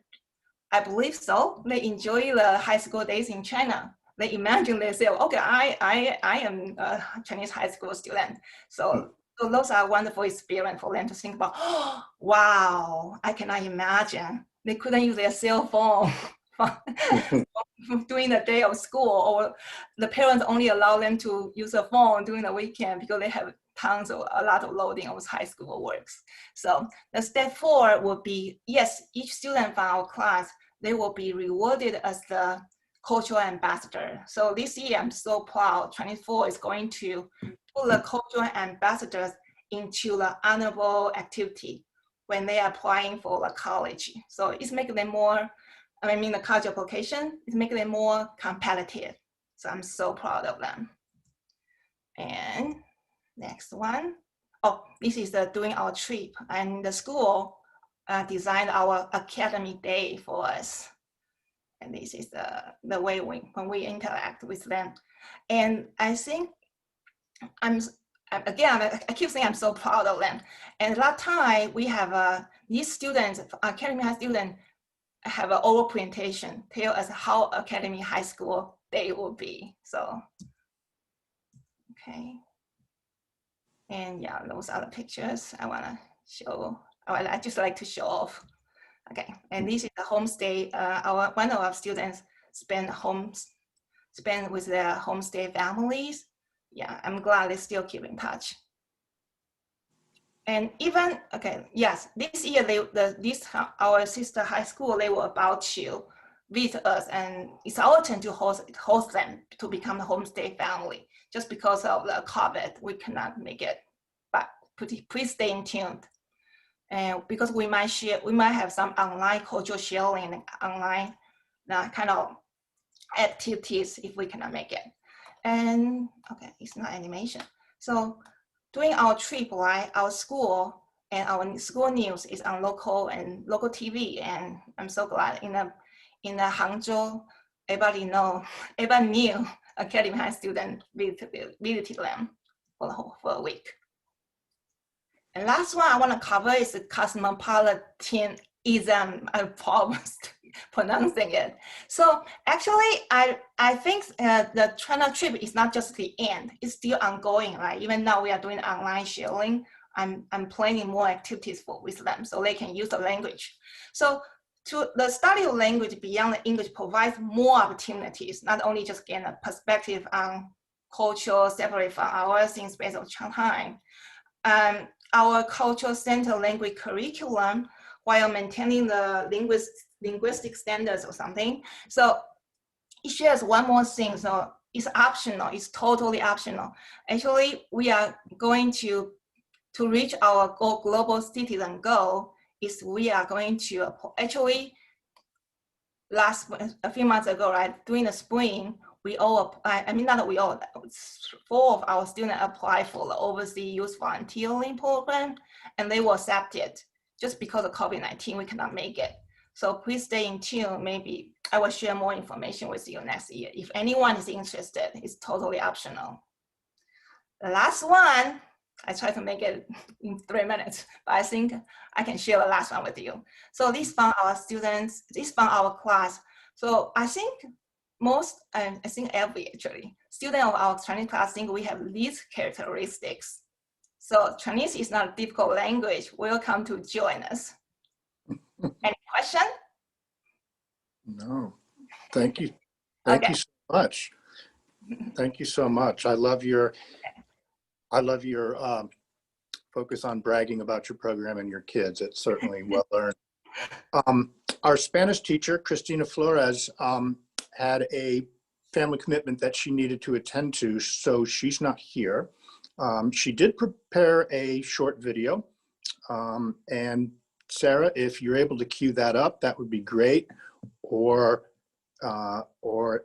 I believe so, they enjoy the high school days in China. They imagine themselves, okay, I am a Chinese high school student. So those are wonderful experience for them to think about, oh, wow, I cannot imagine. They couldn't use their cell phone during the day of school, or the parents only allow them to use a phone during the weekend because they have a lot of loading of high school works. So the step 4 would be, yes, each student from our class, they will be rewarded as the cultural ambassador. So this year, I'm so proud, 24 is going to put the cultural ambassadors into the honorable activity when they are applying for the college. So it's making them more, the college application, it's making them more competitive. So I'm so proud of them. And next one. Oh, this is doing our trip, and the school designed our academy day for us. And this is the way when we interact with them. And I think I keep saying I'm so proud of them. And that time we have these students, Academy High students, have an oral presentation, tell us how Academy High School day will be. So, okay. And yeah, those are the pictures I want to show. I just like to show off. Okay, and this is the homestay. One of our students spend with their homestay families. Yeah, I'm glad they still keep in touch. And even, okay, yes, this year our sister high school, they were about to visit us, and it's our turn to host them to become the homestay family. Just because of the COVID, we cannot make it, but please stay tuned. And because we might have some online cultural sharing, online kind of activities if we cannot make it. And okay, it's not animation. So during our trip, right, our school and our school news is on local TV, and I'm so glad in the Hangzhou, everybody knew Academy High student visited them for a week. And last one I want to cover is the cosmopolitanism. I promise pronouncing it. So actually, I think the China trip is not just the end; it's still ongoing, right? Even now we are doing online sharing. I'm planning more activities with them so they can use the language. So the study of language beyond the English provides more opportunities, not only just gain a perspective on culture separate from ours in space of time. Our culture-centered language curriculum while maintaining the linguistic standards or something. So it shares one more thing. So it's optional. It's totally optional. Actually, we are going to reach our global citizen goal. Is we are going to actually a few months ago, right, during the spring, we all, not we all, 4 of our students applied for the Overseas Youth Volunteering Program, and they were accepted. Just because of COVID-19, we cannot make it. So please stay in tune. Maybe I will share more information with you next year. If anyone is interested, it's totally optional. The last one, I try to make it in 3 minutes, but I think I can share the last one with you. So this from our students, this from our class. So I think every actually student of our Chinese class think we have these characteristics. So Chinese is not a difficult language. Welcome to join us. Any question? No, thank you. Thank you so much. Thank you so much. I love your focus on bragging about your program and your kids. It's certainly well earned. Our Spanish teacher, Cristina Flores, had a family commitment that she needed to attend to, so she's not here. She did prepare a short video, and Sarah, if you're able to cue that up, that would be great. Or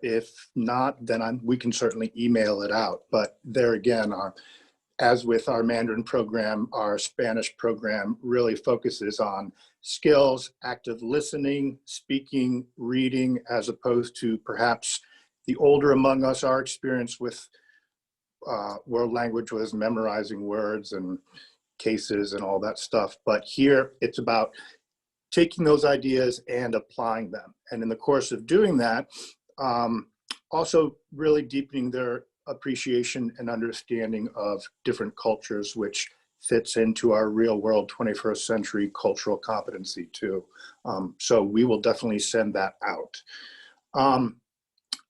if not, then we can certainly email it out. But there again, as with our Mandarin program, our Spanish program really focuses on skills, active listening, speaking, reading, as opposed to perhaps the older among us, our experience with world language was memorizing words and cases and all that stuff. But here it's about taking those ideas and applying them. And in the course of doing that, also really deepening their appreciation and understanding of different cultures, which fits into our real world 21st century cultural competency too. So we will definitely send that out.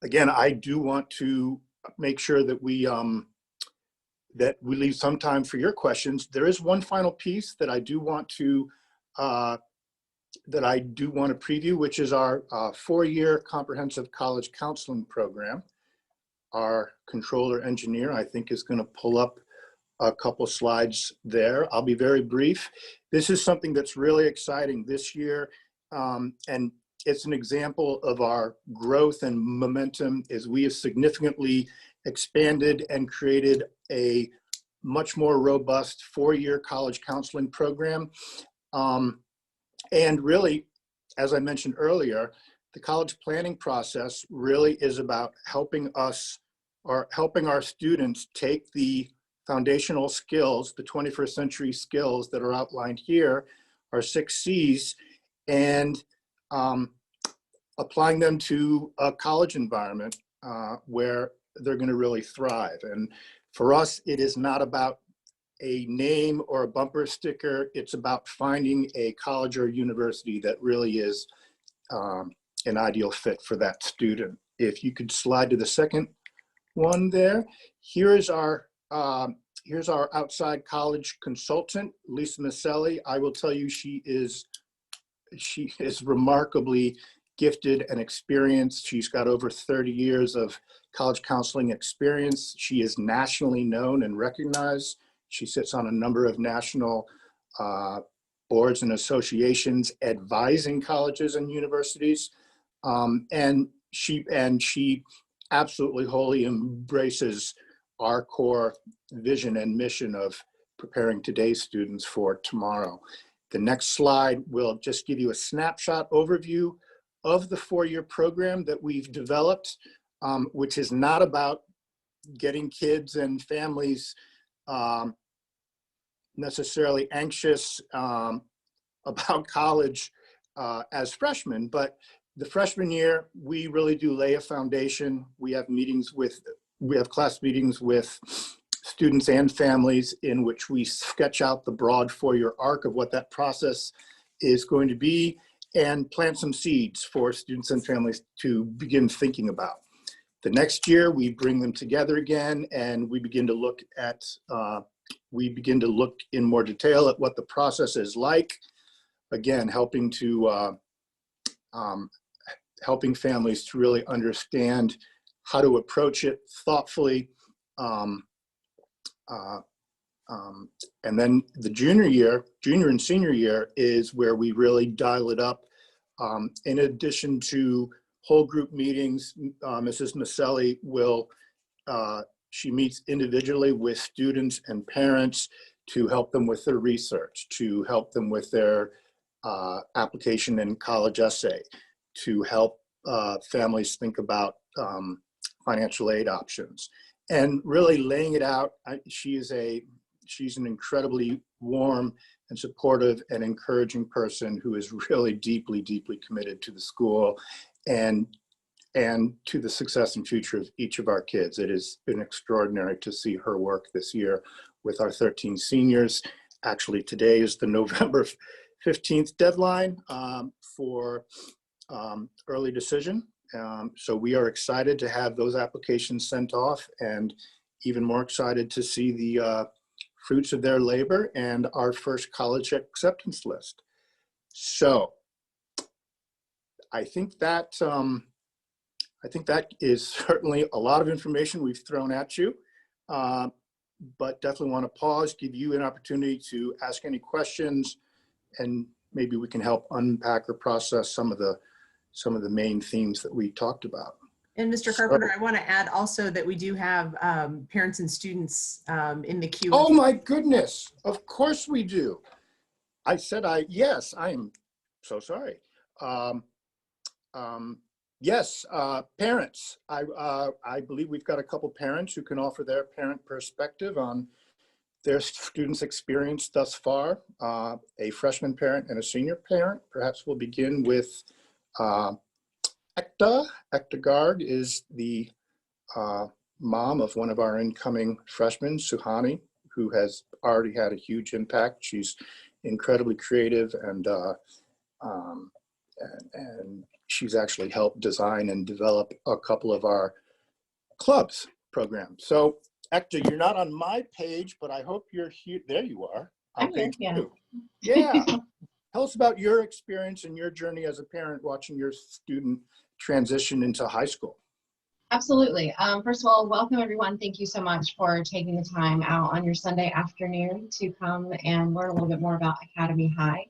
Again, I do want to make sure that we leave some time for your questions. There is one final piece that I do want to preview, which is our 4-year comprehensive college counseling program. Our controller engineer, I think, is going to pull up a couple slides there. I'll be very brief. This is something that's really exciting this year, and it's an example of our growth and momentum as we have significantly expanded and created a much more robust 4-year college counseling program. And really, as I mentioned earlier, the college planning process really is about helping us, or helping our students take the foundational skills, the 21st century skills that are outlined here, our 6 C's, and applying them to a college environment where they're going to really thrive. And for us, it is not about a name or a bumper sticker. It's about finding a college or university that really is an ideal fit for that student. If you could slide to the second one there. Here's our outside college consultant, Lisa Miceli. I will tell you, she is remarkably gifted and experienced. She's got over 30 years of college counseling experience. She is nationally known and recognized. She sits on a number of national boards and associations advising colleges and universities. And she absolutely wholly embraces our core vision and mission of preparing today's students for tomorrow. The next slide will just give you a snapshot overview of the four-year program that we've developed, which is not about getting kids and families necessarily anxious about college as freshmen, but the freshman year, we really do lay a foundation. We have class meetings with students and families in which we sketch out the broad four-year arc of what that process is going to be and plant some seeds for students and families to begin thinking about. The next year, we bring them together again and we begin to look in more detail at what the process is like. Again, helping families to really understand how to approach it thoughtfully. And then the junior and senior year is where we really dial it up. In addition to whole group meetings, Mrs. Miceli she meets individually with students and parents to help them with their research, to help them with their application and college essay, to help families think about financial aid options, and really laying it out. She's an incredibly warm and supportive and encouraging person who is really deeply, deeply committed to the school and to the success and future of each of our kids. It has been extraordinary to see her work this year with our 13 seniors. Actually, today is the November 15th deadline for early decision. So we are excited to have those applications sent off and even more excited to see the fruits of their labor and our first college acceptance list. So I think that is certainly a lot of information we've thrown at you, but definitely want to pause, give you an opportunity to ask any questions, and maybe we can help unpack or process some of the main themes that we talked about. And Mr. Carpenter, I want to add also that we do have parents and students in the queue. Oh my goodness, of course we do. Yes, I am so sorry. Yes, parents. I believe we've got a couple parents who can offer their parent perspective on their students' experience thus far. A freshman parent and a senior parent. Perhaps we'll begin with Hector Garg is the mom of one of our incoming freshmen, Suhani, who has already had a huge impact. She's incredibly creative and she's actually helped design and develop a couple of our clubs programs. So Hector, you're not on my page, but I hope you're here. There you are. On page 2. Yeah. Tell us about your experience and your journey as a parent watching your student transition into high school. Absolutely. First of all, welcome everyone. Thank you so much for taking the time out on your Sunday afternoon to come and learn a little bit more about Academy High.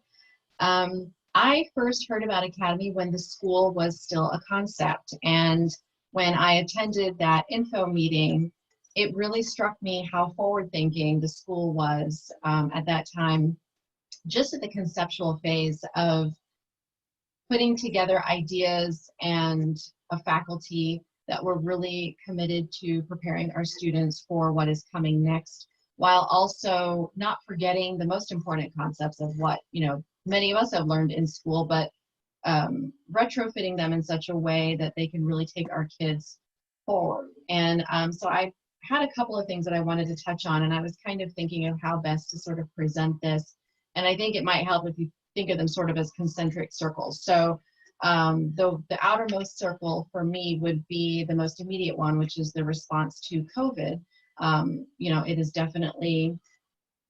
I first heard about Academy when the school was still a concept. And when I attended that info meeting, it really struck me how forward-thinking the school was at that time, just at the conceptual phase of putting together ideas and a faculty that were really committed to preparing our students for what is coming next, while also not forgetting the most important concepts of what, many of us have learned in school, but retrofitting them in such a way that they can really take our kids forward. And so I had a couple of things that I wanted to touch on, and I was kind of thinking of how best to sort of present this. And I think it might help if you think of them sort of as concentric circles. So the outermost circle for me would be the most immediate one, which is the response to COVID. It is definitely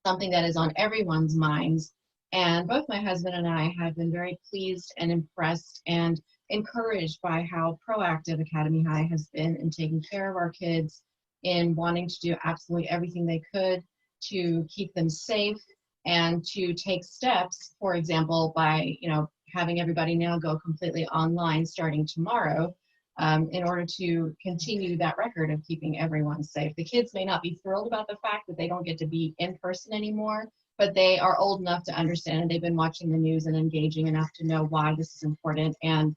something that is on everyone's minds. And both my husband and I have been very pleased and impressed and encouraged by how proactive Academy High has been in taking care of our kids, in wanting to do absolutely everything they could to keep them safe and to take steps, for example, by having everybody now go completely online starting tomorrow, in order to continue that record of keeping everyone safe. The kids may not be thrilled about the fact that they don't get to be in person anymore, but they are old enough to understand, and they've been watching the news and engaging enough to know why this is important. And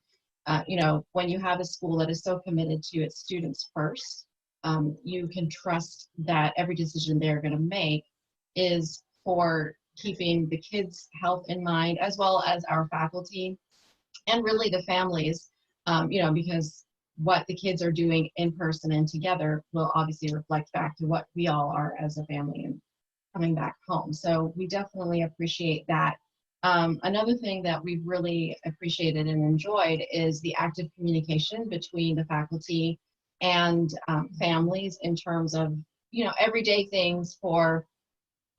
when you have a school that is so committed to its students first, you can trust that every decision they're going to make is for keeping the kids' health in mind, as well as our faculty and really the families, because what the kids are doing in person and together will obviously reflect back to what we all are as a family and coming back home. So we definitely appreciate that. Another thing that we've really appreciated and enjoyed is the active communication between the faculty and families in terms of, everyday things for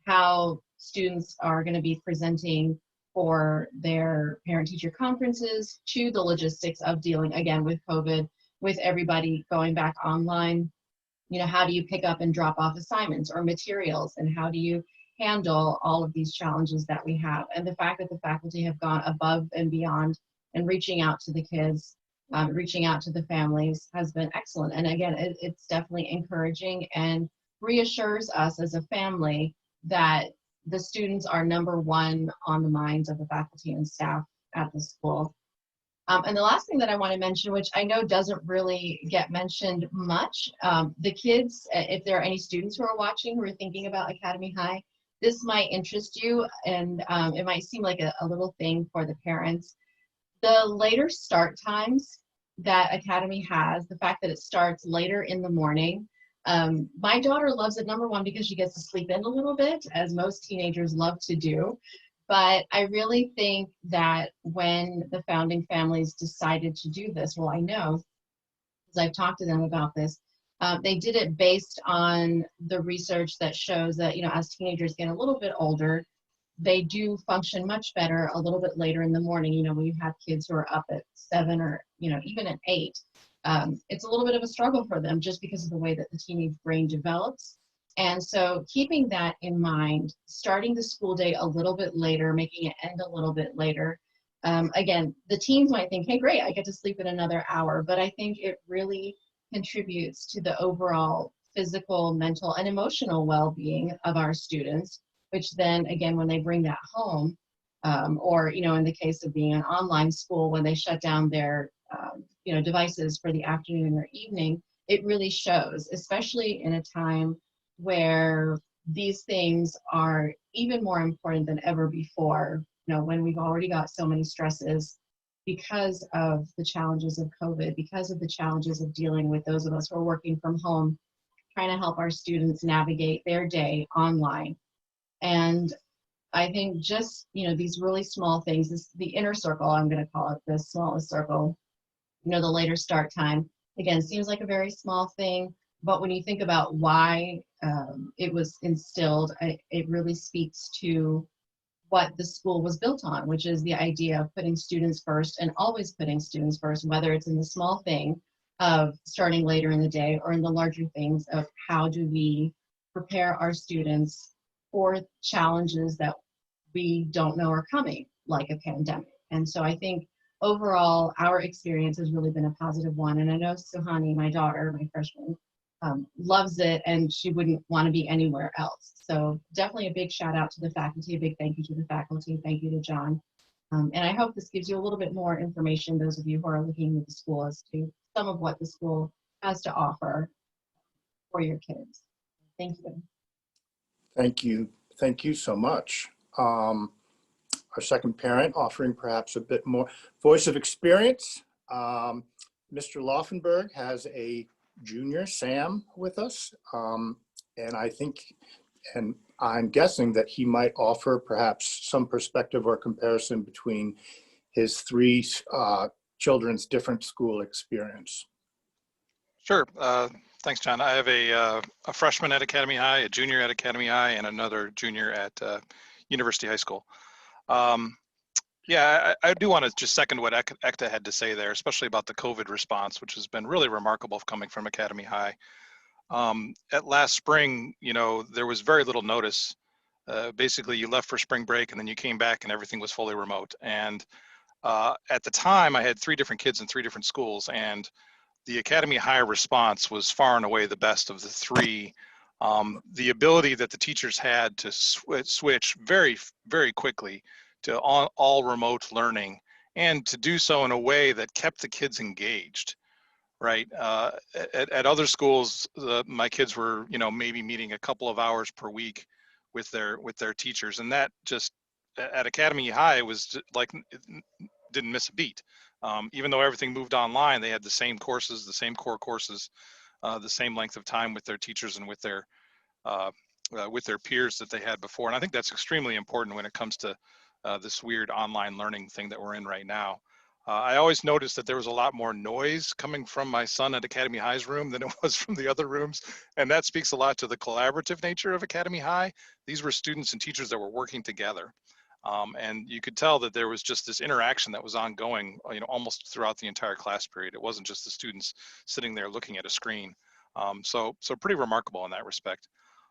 how students are going to be presenting for their parent-teacher conferences, to the logistics of dealing, again, with COVID, with everybody going back online. How do you pick up and drop off assignments or materials, and how do you handle all of these challenges that we have? And the fact that the faculty have gone above and beyond and reaching out to the kids, reaching out to the families has been excellent. And again, it's definitely encouraging and reassures us as a family that the students are number one on the minds of the faculty and staff at the school. And the last thing that I want to mention, which I know doesn't really get mentioned much, the kids, if there are any students who are watching who are thinking about Academy High, this might interest you, and it might seem like a little thing for the parents. The later start times that Academy has, the fact that it starts later in the morning, my daughter loves it, number one, because she gets to sleep in a little bit, as most teenagers love to do. But I really think that when the founding families decided to do this, well, I know, because I've talked to them about this, they did it based on the research that shows that, as teenagers get a little bit older, they do function much better a little bit later in the morning. When you have kids who are up at 7 or, even at 8, it's a little bit of a struggle for them just because of the way that the teenage brain develops. And so keeping that in mind, starting the school day a little bit later, making it end a little bit later. Again, the teens might think, hey, great, I get to sleep in another hour. But I think it really contributes to the overall physical, mental, and emotional well-being of our students, which then, again, when they bring that home, or, in the case of being an online school, when they shut down their, devices for the afternoon or evening, it really shows, especially in a time where these things are even more important than ever before, when we've already got so many stresses because of the challenges of COVID, because of the challenges of dealing with those of us who are working from home, trying to help our students navigate their day online. And I think just, these really small things, the inner circle, I'm going to call it the smallest circle, the later start time, again, seems like a very small thing, but when you think about why it was instilled, it really speaks to what the school was built on, which is the idea of putting students first and always putting students first, whether it's in the small thing of starting later in the day or in the larger things of how do we prepare our students for challenges that we don't know are coming, like a pandemic. And so I think overall, our experience has really been a positive one. And I know Suhani, my daughter, my freshman, loves it, and she wouldn't want to be anywhere else. So definitely a big shout out to the faculty, a big thank you to the faculty, thank you to John. And I hope this gives you a little bit more information, those of you who are looking at the school, as to some of what the school has to offer for your kids. Thank you. Thank you. Thank you so much. Our second parent offering perhaps a bit more voice of experience. Mr. Laufenberg has a junior, Sam, with us. And I'm guessing that he might offer perhaps some perspective or comparison between his three children's different school experience. Sure. Thanks, John. I have a freshman at Academy High, a junior at Academy High, and another junior at University High School. Yeah, I do want to just second what Ekta had to say there, especially about the COVID response, which has been really remarkable coming from Academy High. At last spring, you know, there was very little notice. Basically, you left for spring break and then you came back and everything was fully remote. And at the time, I had 3 different kids in 3 different schools, and the Academy High response was far and away the best of the 3. The ability that the teachers had to switch very, very quickly to all remote learning, and to do so in a way that kept the kids engaged, right? At other schools, my kids were, you know, maybe meeting a couple of hours per week with their teachers, and that just at Academy High was like didn't miss a beat. Even though everything moved online, they had the same courses, the same core courses, the same length of time with their teachers and with their peers that they had before. And I think that's extremely important when it comes to this weird online learning thing that we're in right now. I always noticed that there was a lot more noise coming from my son at Academy High's room than it was from the other rooms. And that speaks a lot to the collaborative nature of Academy High. These were students and teachers that were working together. And you could tell that there was just this interaction that was ongoing, you know, almost throughout the entire class period. It wasn't just the students sitting there looking at a screen. So pretty remarkable in that respect.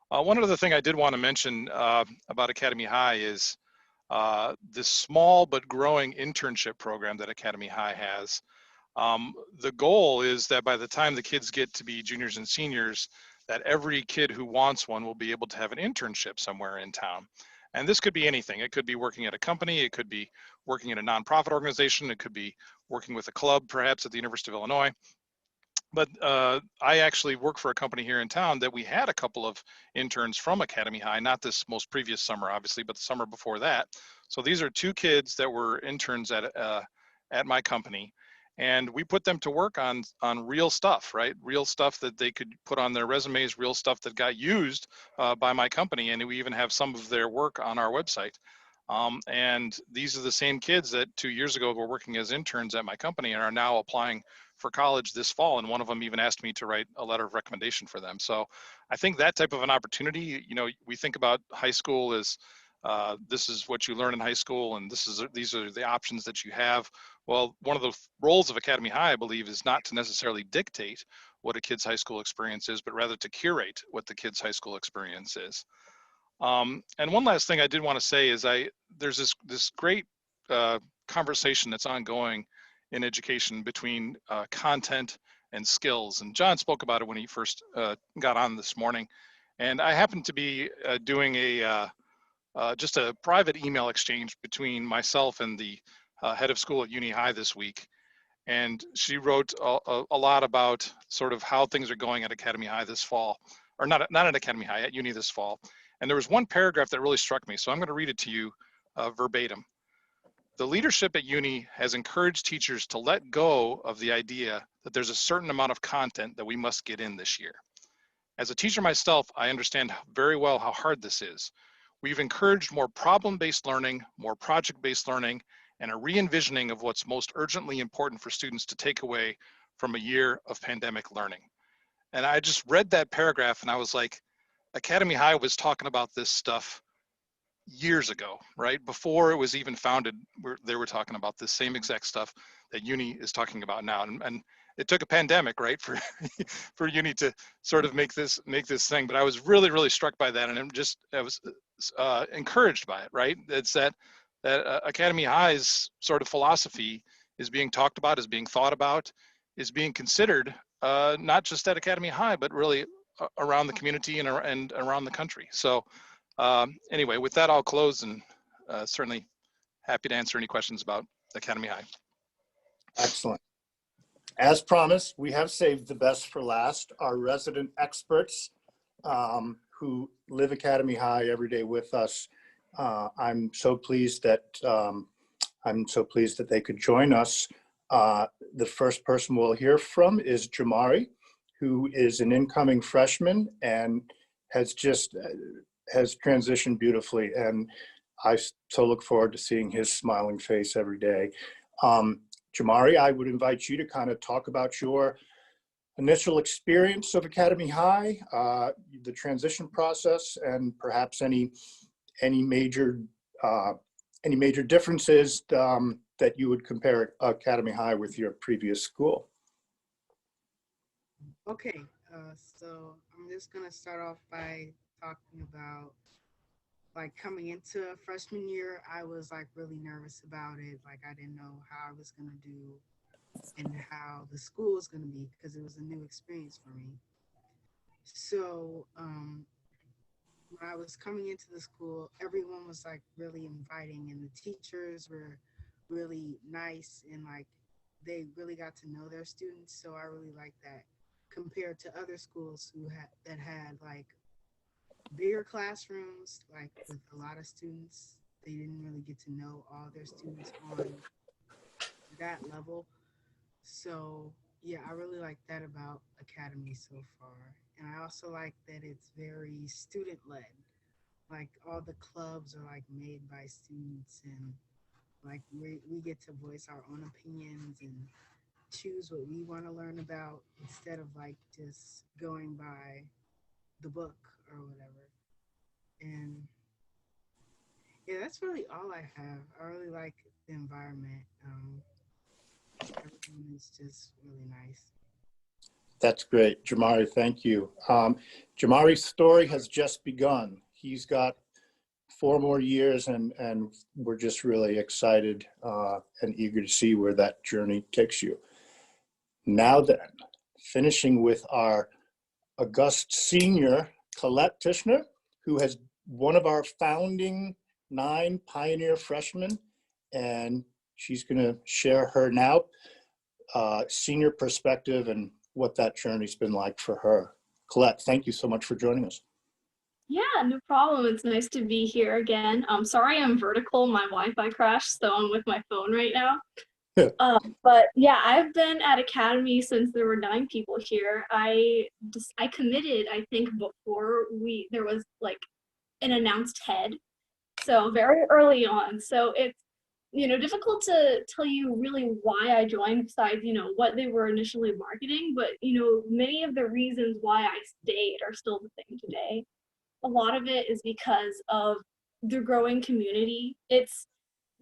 One other thing I did want to mention about Academy High is this small but growing internship program that Academy High has. The goal is that by the time the kids get to be juniors and seniors, that every kid who wants one will be able to have an internship somewhere in town. And this could be anything. It could be working at a company, it could be working in a nonprofit organization, it could be working with a club, perhaps at the University of Illinois. But I actually work for a company here in town that we had a couple of interns from Academy High, not this most previous summer, obviously, but the summer before that. So these are 2 kids that were interns at my company. And we put them to work on real stuff, right? Real stuff that they could put on their resumes, real stuff that got used by my company. And we even have some of their work on our website. And these are the same kids that 2 years ago were working as interns at my company and are now applying for college this fall. And one of them even asked me to write a letter of recommendation for them. So I think that type of an opportunity, you know, we think about high school as this is what you learn in high school, and these are the options that you have. Well, one of the roles of Academy High, I believe, is not to necessarily dictate what a kid's high school experience is, but rather to curate what the kid's high school experience is. And one last thing I did want to say is there's this great conversation that's ongoing in education between content and skills. And John spoke about it when he first got on this morning. And I happened to be doing just a private email exchange between myself and the head of school at Uni High this week. And she wrote a lot about sort of how things are going at Academy High this fall, or not at Academy High, at Uni this fall. And there was one paragraph that really struck me. So I'm going to read it to you verbatim. The leadership at Uni has encouraged teachers to let go of the idea that there's a certain amount of content that we must get in this year. As a teacher myself, I understand very well how hard this is. We've encouraged more problem-based learning, more project-based learning, and a re-envisioning of what's most urgently important for students to take away from a year of pandemic learning. And I just read that paragraph and I was like, Academy High was talking about this stuff years ago, right? Before it was even founded, they were talking about this same exact stuff that Uni is talking about now. And it took a pandemic, right, for for Uni to sort of make this thing. But I was really, really struck by that, and I was encouraged by it, right? It's that Academy High's sort of philosophy is being talked about, is being thought about, is being considered, not just at Academy High, but really around the community and around the country. So anyway, with that, I'll close, and certainly happy to answer any questions about Academy High. Excellent. As promised, we have saved the best for last. Our resident experts who live Academy High every day with us. I'm so pleased that they could join us. The first person we'll hear from is Jamari, who is an incoming freshman and has transitioned beautifully. And I so look forward to seeing his smiling face every day. Jamari, I would invite you to kind of talk about your initial experience of Academy High, the transition process, and perhaps any major any major differences that you would compare Academy High with your previous school? Okay, so I'm just gonna start off by talking about like coming into freshman year. I was like really nervous about it. Like I didn't know how I was gonna do and how the school was gonna be because it was a new experience for me. So when I was coming into the school, everyone was like really inviting, and the teachers were really nice, and like they really got to know their students. So I really liked that compared to other schools that had like bigger classrooms, like with a lot of students. They didn't really get to know all their students on that level. So yeah, I really like that about Academy so far. And I also like that it's very student led. Like all the clubs are like made by students, and like we get to voice our own opinions and choose what we want to learn about instead of like just going by the book or whatever. And yeah, that's really all I have. I really like the environment. Everything is just really nice. That's great, Jamari, thank you. Jamari's story has just begun. He's got 4 more years, and we're just really excited and eager to see where that journey takes you. Now then, finishing with our august senior, Colette Tishner, who has one of our founding 9 pioneer freshmen, and she's going to share her now senior perspective and what that journey's been like for her. Colette, thank you so much for joining us. Yeah, no problem. It's nice to be here again. I'm sorry I'm vertical. My Wi-Fi crashed, so I'm with my phone right now. But yeah, I've been at Academy since there were 9 people here. I committed, I think, before there was like an announced head, so very early on. So it's difficult to tell you really why I joined besides what they were initially marketing. But many of the reasons why I stayed are still the same today. A lot of it is because of the growing community. It's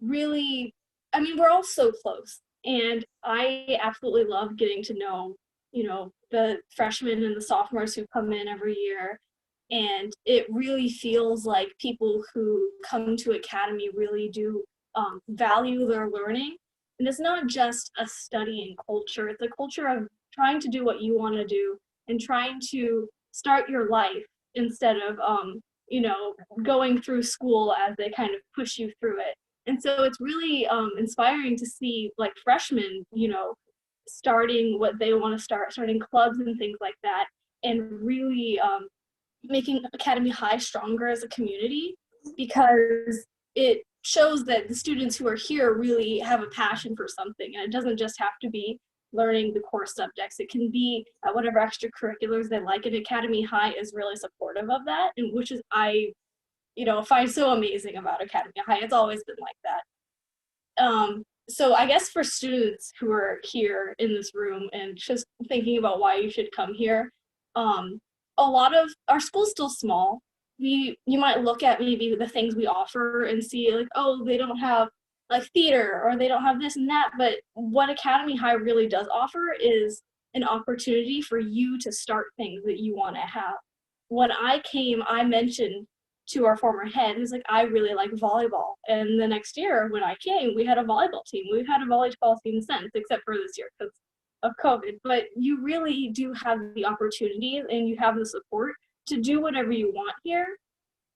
really, I mean, we're all so close, and I absolutely love getting to know, the freshmen and the sophomores who come in every year. And it really feels like people who come to Academy really do value their learning. And it's not just a studying culture, it's a culture of trying to do what you want to do and trying to start your life instead of going through school as they kind of push you through it. And so it's really inspiring to see like freshmen starting what they want to starting clubs and things like that, and really making Academy High stronger as a community, because it shows that the students who are here really have a passion for something, and it doesn't just have to be learning the core subjects. It can be whatever extracurriculars they like, and Academy High is really supportive of that, and which is I find so amazing about Academy High. It's always been like that. So I guess for students who are here in this room and just thinking about why you should come here, a lot of our school's still small. You might look at maybe the things we offer and see like, oh, they don't have like theater or they don't have this and that. But what Academy High really does offer is an opportunity for you to start things that you want to have. When I came, I mentioned to our former head, who's like, I really like volleyball. And the next year when I came, we had a volleyball team. We've had a volleyball team since, except for this year because of COVID. But you really do have the opportunity and you have the support to do whatever you want here.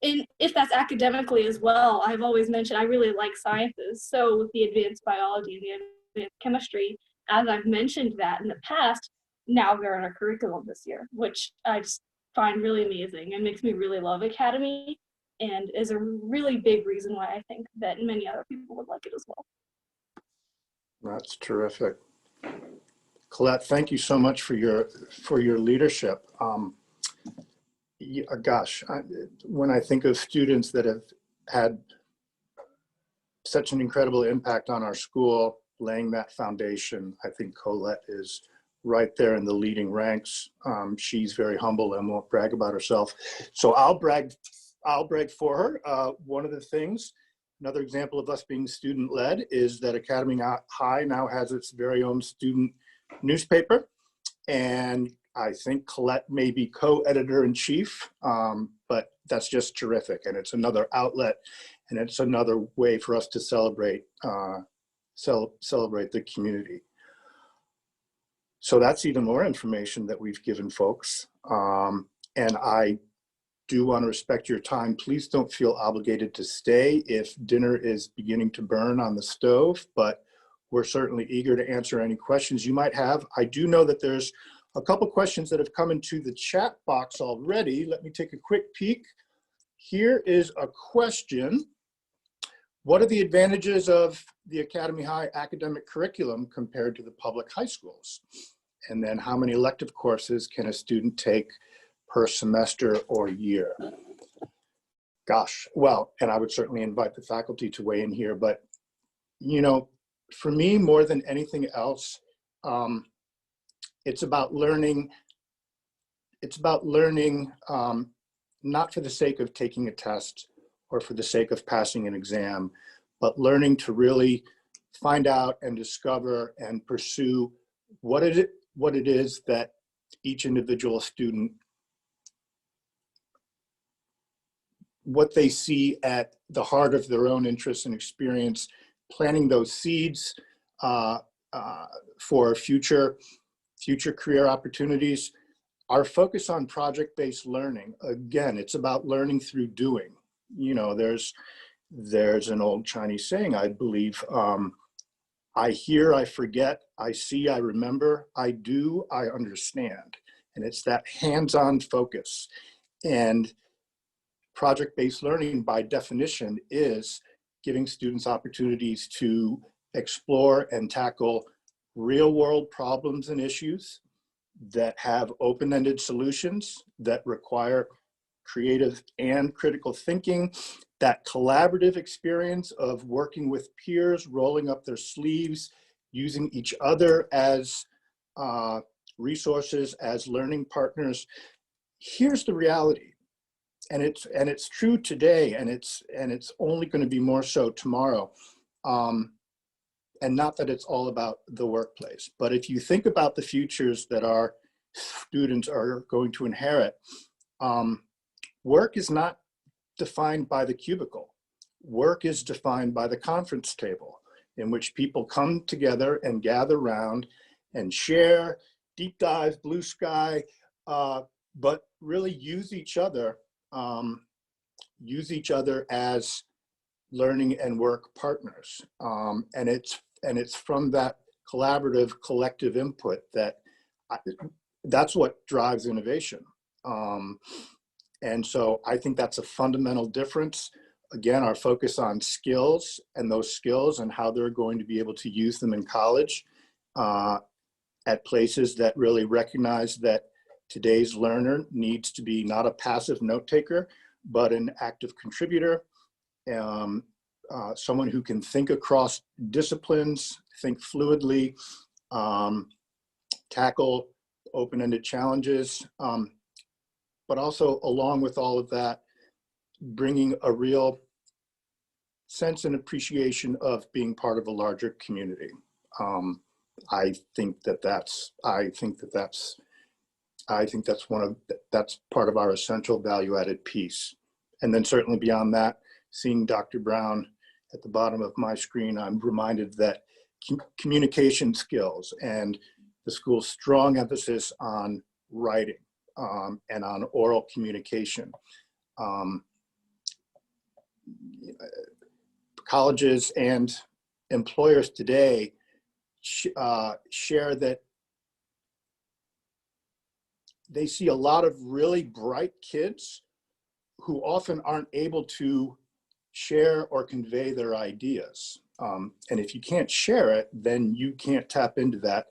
And if that's academically as well, I've always mentioned I really like sciences. So with the advanced biology and the advanced chemistry, as I've mentioned that in the past, now they're in our curriculum this year, which I just find really amazing and makes me really love Academy, and is a really big reason why I think that many other people would like it as well. That's terrific. Colette, thank you so much for your leadership. When I think of students that have had such an incredible impact on our school, laying that foundation, I think Colette is right there in the leading ranks. She's very humble and won't brag about herself. So I'll brag for her. One of the things Another example of us being student-led is that Academy High now has its very own student newspaper. And I think Colette may be co-editor-in-chief, but that's just terrific. And it's another outlet, and it's another way for us to celebrate the community. So that's even more information that we've given folks. And I do want to respect your time. Please don't feel obligated to stay if dinner is beginning to burn on the stove, but we're certainly eager to answer any questions you might have. I do know that there's a couple questions that have come into the chat box already. Let me take a quick peek. Here is a question. What are the advantages of the Academy High academic curriculum compared to the public high schools? And then how many elective courses can a student take per semester or year? Gosh, well, and I would certainly invite the faculty to weigh in here, but you know, for me, more than anything else, it's about learning. It's about learning, not for the sake of taking a test or for the sake of passing an exam, but learning to really find out and discover and pursue what it is that each individual student, what they see at the heart of their own interests and experience, planting those seeds for future career opportunities. Our focus on project-based learning, again, it's about learning through doing. You know, there's an old Chinese saying, I believe, I hear, I forget, I see, I remember, I do, I understand. And it's that hands-on focus. And project-based learning, by definition, is giving students opportunities to explore and tackle real-world problems and issues that have open-ended solutions that require creative and critical thinking, that collaborative experience of working with peers, rolling up their sleeves, using each other as resources, as learning partners. Here's the reality, and it's true today, and it's only going to be more so tomorrow. And not that it's all about the workplace, but if you think about the futures that our students are going to inherit, work is not defined by the cubicle. Work is defined by the conference table, in which people come together and gather around and share, deep dive, blue sky, but really use each other as learning and work partners. And it's from that collaborative, collective input that's what drives innovation. And so I think that's a fundamental difference. Again, our focus on skills and those skills and how they're going to be able to use them in college at places that really recognize that today's learner needs to be not a passive note taker, but an active contributor, someone who can think across disciplines, think fluidly, tackle open-ended challenges, but also along with all of that, bringing a real sense and appreciation of being part of a larger community. I think that's part of our essential value-added piece. And then certainly beyond that, seeing Dr. Brown at the bottom of my screen, I'm reminded that communication skills and the school's strong emphasis on writing and on oral communication. Colleges and employers today share that they see a lot of really bright kids who often aren't able to share or convey their ideas. And if you can't share it, then you can't tap into that.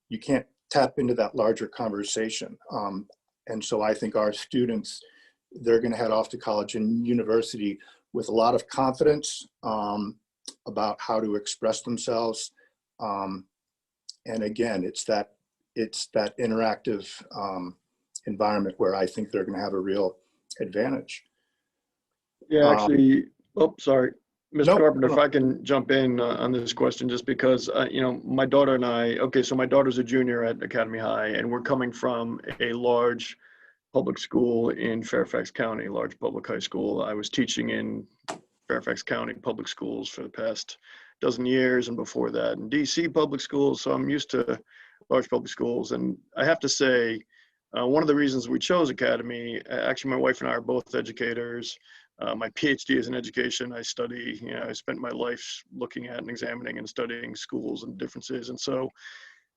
You can't tap into that larger conversation. And so I think our students, they're going to head off to college and university with a lot of confidence about how to express themselves. And again, it's that interactive environment where I think they're going to have a real advantage. Yeah, actually, oh, sorry. Mr. Nope. Carpenter, if I can jump in on this question, just because, you know, my daughter and I, okay, so my daughter's a junior at Academy High, and we're coming from a large public school in Fairfax County, large public high school. I was teaching in Fairfax County public schools for the past dozen years, and before that in DC public schools, so I'm used to large public schools. And I have to say, one of the reasons we chose Academy, actually my wife and I are both educators. My PhD is in education. I study, you know, I spent my life looking at and examining and studying schools and differences. And so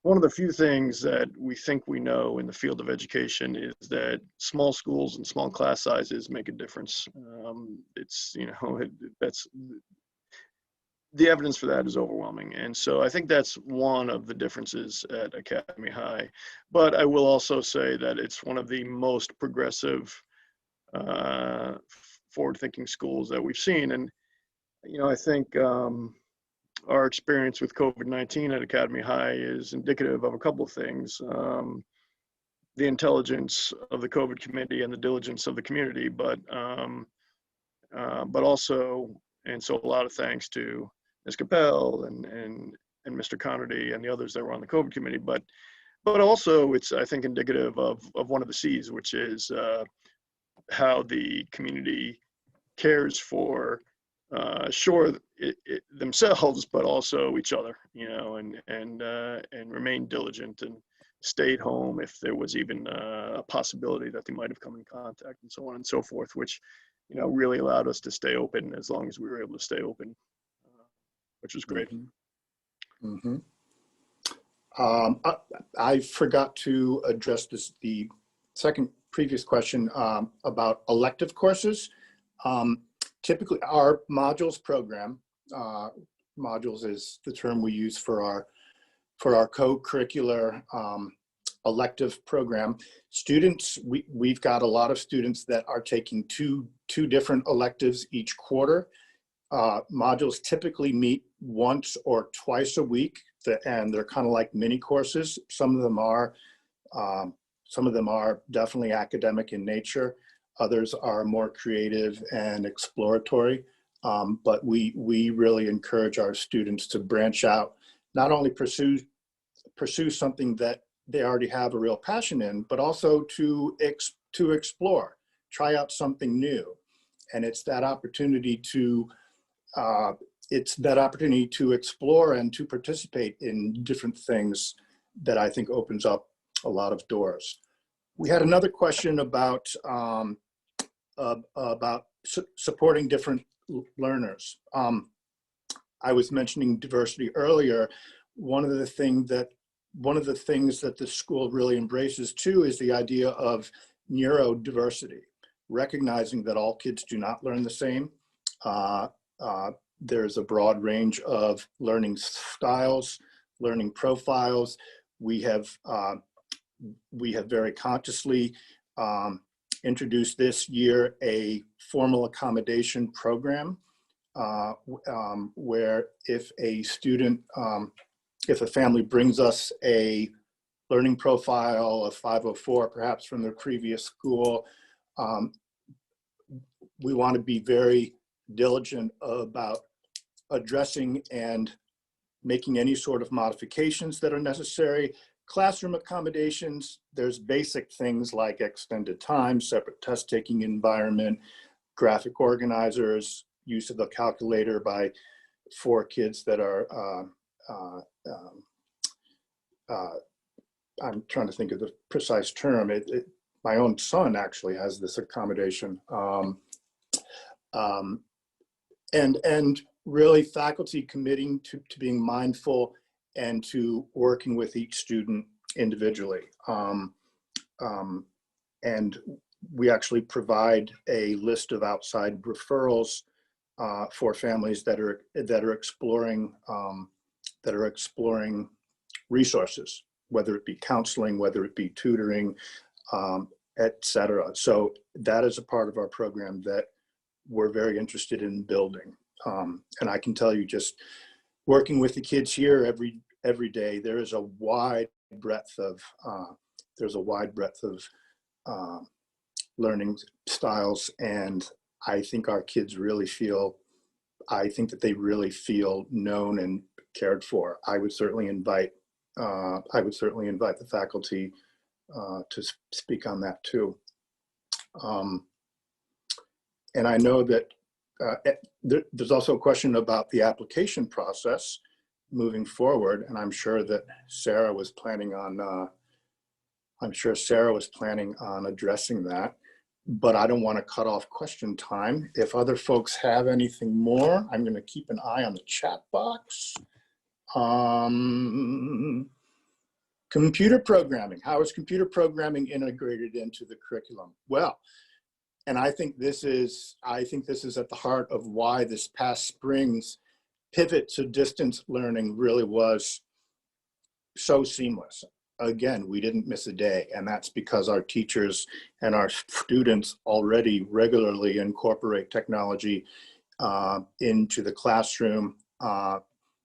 one of the few things that we think we know in the field of education is that small schools and small class sizes make a difference. It's, you know, that's, the evidence for that is overwhelming. And so I think that's one of the differences at Academy High. But I will also say that it's one of the most progressive, forward-thinking schools that we've seen. And, you know, I think our experience with COVID-19 at Academy High is indicative of a couple of things. The intelligence of the COVID committee and the diligence of the community, but also, and so a lot of thanks to Ms. Capelle and Mr. Connerty and the others that were on the COVID committee, but also it's, I think, indicative of one of the C's, which is how the community cares for themselves, but also each other, you know, and remain diligent and stayed home if there was even a possibility that they might have come in contact, and so on and so forth, which, you know, really allowed us to stay open as long as we were able to stay open, which was great. Mm-hmm. I forgot to address the second previous question about elective courses. Typically, our modules program, modules is the term we use for our co-curricular elective program. Students, we've got a lot of students that are taking two different electives each quarter. Modules typically meet once or twice a week, and they're kind of like mini courses. Some of them are definitely academic in nature. Others are more creative and exploratory, but we really encourage our students to branch out, not only pursue something that they already have a real passion in, but also to explore, try out something new. And it's that opportunity to explore and to participate in different things that I think opens up a lot of doors. We had another question about supporting different learners. I was mentioning diversity earlier. One of the things that the school really embraces too is the idea of neurodiversity, recognizing that all kids do not learn the same. There's a broad range of learning styles, learning profiles. We have very consciously introduced this year a formal accommodation program where if a student, if a family brings us a learning profile of 504, perhaps from their previous school, we want to be very diligent about addressing and making any sort of modifications that are necessary. Classroom accommodations, there's basic things like extended time, separate test taking environment, graphic organizers, use of the calculator by 4 kids that are, I'm trying to think of the precise term. My own son actually has this accommodation. And really faculty committing to being mindful and to working with each student individually. And we actually provide a list of outside referrals for families that are exploring resources, whether it be counseling, whether it be tutoring, etc. So that is a part of our program that we're very interested in building. And I can tell you, just working with the kids here every day, there is a wide breadth of learning styles, and I think our kids really feel I think that they really feel known and cared for. I would certainly invite the faculty to speak on that too. And I know that there's also a question about the application process moving forward, and I'm sure that Sarah was planning on addressing that, but I don't want to cut off question time. If other folks have anything more, I'm going to keep an eye on the chat box. Computer programming. How is computer programming integrated into the curriculum? Well, and I think this is at the heart of why this past spring's pivot to distance learning really was so seamless. Again, we didn't miss a day, and that's because our teachers and our students already regularly incorporate technology into the classroom.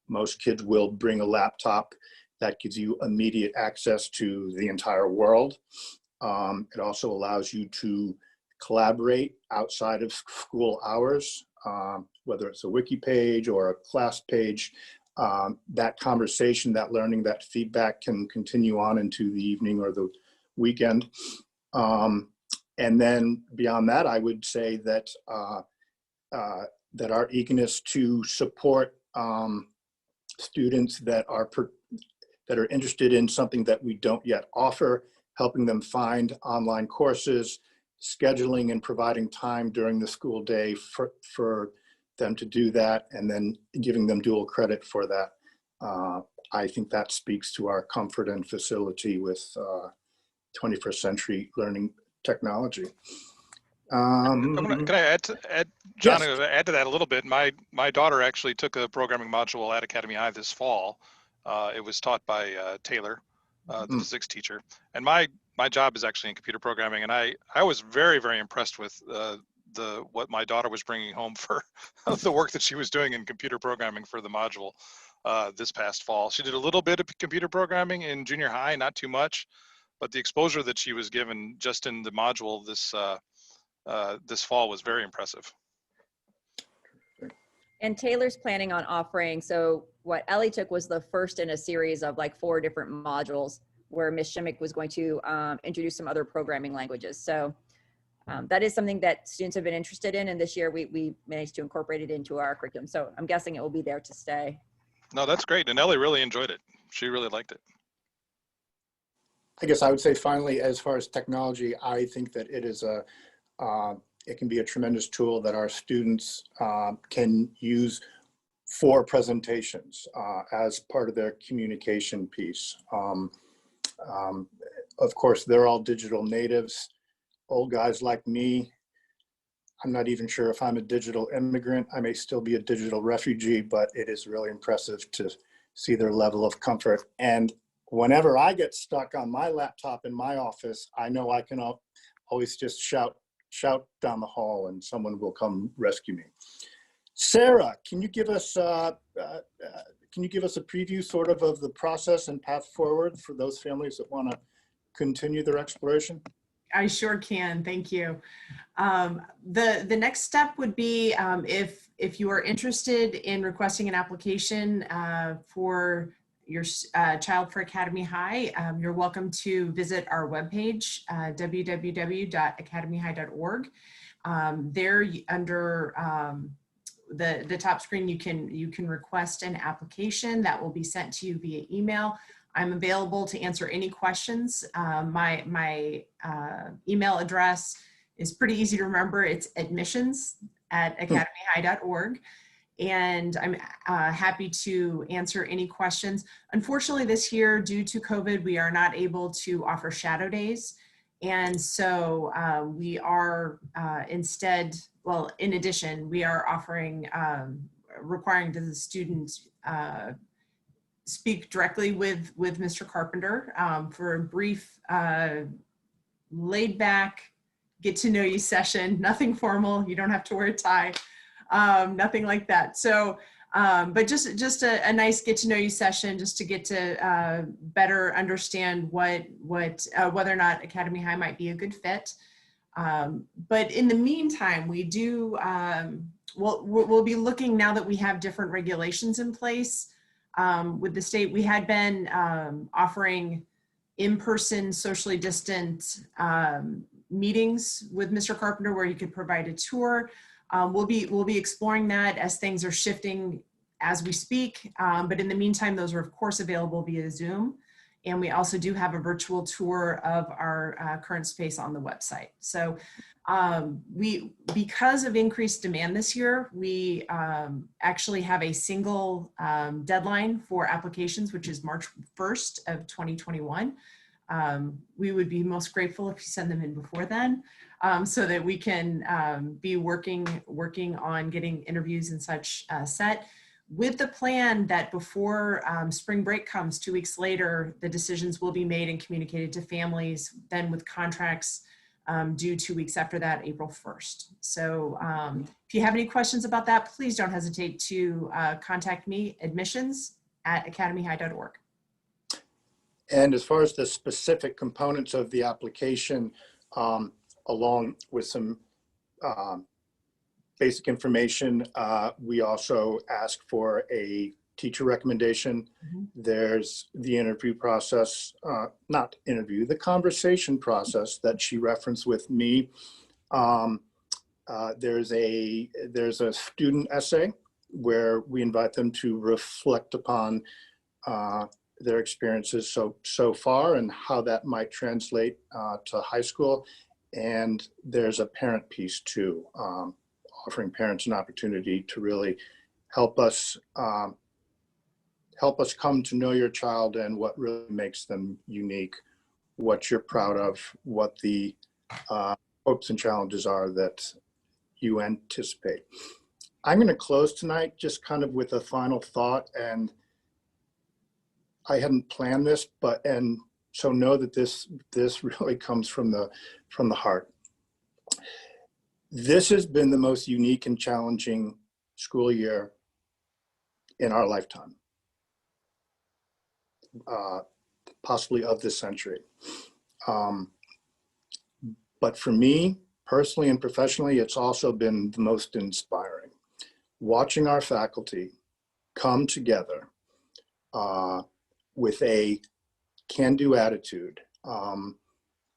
Most kids will bring a laptop that gives you immediate access to the entire world. It also allows you to collaborate outside of school hours, whether it's a wiki page or a class page. That conversation, that learning, that feedback can continue on into the evening or the weekend. And then beyond that, I would say that that our eagerness to support students that are interested in something that we don't yet offer, helping them find online courses, scheduling and providing time during the school day for them to do that, and then giving them dual credit for that. I think that speaks to our comfort and facility with 21st century learning technology. Can I add, John, yes. add to that a little bit? My daughter actually took a programming module at Academy High this fall. It was taught by Taylor, the physics teacher, and my job is actually in computer programming, and I was very, very impressed with what my daughter was bringing home for the work that she was doing in computer programming for the module this past fall. She did a little bit of computer programming in junior high, not too much, but the exposure that she was given just in the module this fall was very impressive. And Taylor's planning on offering, so what Ellie took was the first in a series of like 4 different modules where Ms. Shimmick was going to introduce some other programming languages. So that is something that students have been interested in, and this year we managed to incorporate it into our curriculum. So I'm guessing it will be there to stay. No, that's great, and Ellie really enjoyed it. She really liked it. I guess I would say finally, as far as technology, I think that it is it can be a tremendous tool that our students can use for presentations as part of their communication piece. Of course, they're all digital natives. Old guys like me, I'm not even sure if I'm a digital immigrant. I may still be a digital refugee, but it is really impressive to see their level of comfort. And whenever I get stuck on my laptop in my office, I know I can always just shout down the hall and someone will come rescue me. Sarah, can you give us a preview sort of the process and path forward for those families that want to continue their exploration? I sure can. Thank you. The next step would be if you are interested in requesting an application for your child for Academy High, you're welcome to visit our webpage, www.academyhigh.org. There under the top screen, you can request an application that will be sent to you via email. I'm available to answer any questions. My email address is pretty easy to remember. It's admissions@academyhigh.org. And I'm happy to answer any questions. Unfortunately, this year, due to COVID, we are not able to offer shadow days. And so we are instead, well, in addition, we are offering, requiring the students speak directly with Mr. Carpenter for a brief, laid back, get to know you session, nothing formal. You don't have to wear a tie, nothing like that. So, but just a nice get to know you session, just to get to better understand whether or not Academy High might be a good fit. But in the meantime, we do we'll be looking now that we have different regulations in place with the state. We had been offering in-person, socially distant meetings with Mr. Carpenter where he could provide a tour. We'll be exploring that as things are shifting as we speak. But in the meantime, those are of course available via Zoom. And we also do have a virtual tour of our current space on the website. So because of increased demand this year, we actually have a single deadline for applications, which is March 1st of 2021. We would be most grateful if you send them in before then, so that we can be working on getting interviews and such set, with the plan that before spring break comes 2 weeks later, the decisions will be made and communicated to families, then with contracts due 2 weeks after that, April 1st. So if you have any questions about that, please don't hesitate to contact me, admissions@academyhigh.org. And as far as the specific components of the application, along with some basic information, we also ask for a teacher recommendation. Mm-hmm. There's the interview process, not interview, the conversation process that she referenced with me. There's a student essay where we invite them to reflect upon their experiences so far and how that might translate to high school. And there's a parent piece too, offering parents an opportunity to really help us come to know your child and what really makes them unique, what you're proud of, what the hopes and challenges are that you anticipate. I'm going to close tonight just kind of with a final thought, and I hadn't planned this, and so know that this really comes from the heart. This has been the most unique and challenging school year in our lifetime, possibly of this century. But for me, personally and professionally, it's also been the most inspiring. Watching our faculty come together with a can-do attitude,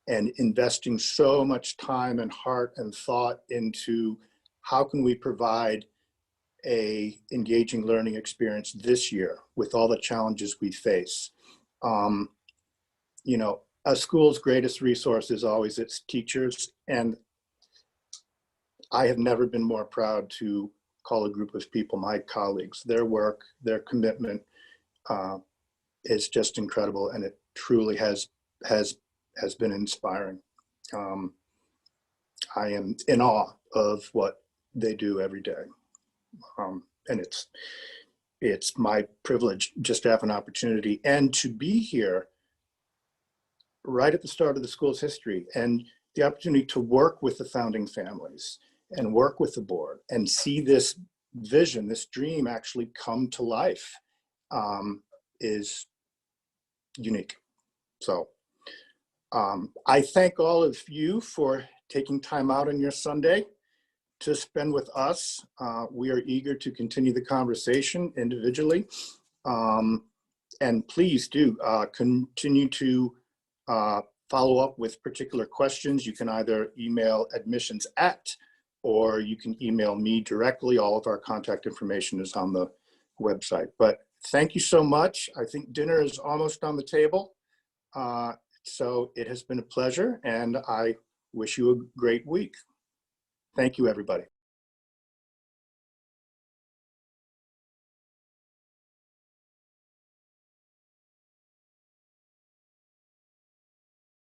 and investing so much time and heart and thought into how can we provide a engaging learning experience this year with all the challenges we face. You know, a school's greatest resource is always its teachers, and I have never been more proud to call a group of people my colleagues. Their work, their commitment is just incredible, and it truly has been inspiring. I am in awe of what they do every day. And it's my privilege just to have an opportunity and to be here right at the start of the school's history, and the opportunity to work with the founding families and work with the board and see this vision, this dream actually come to life is unique. So I thank all of you for taking time out on your Sunday to spend with us. We are eager to continue the conversation individually. And please do continue to follow up with particular questions. You can either email admissions@, or you can email me directly. All of our contact information is on the website. But thank you so much. I think dinner is almost on the table. So it has been a pleasure, and I wish you a great week. Thank you, everybody.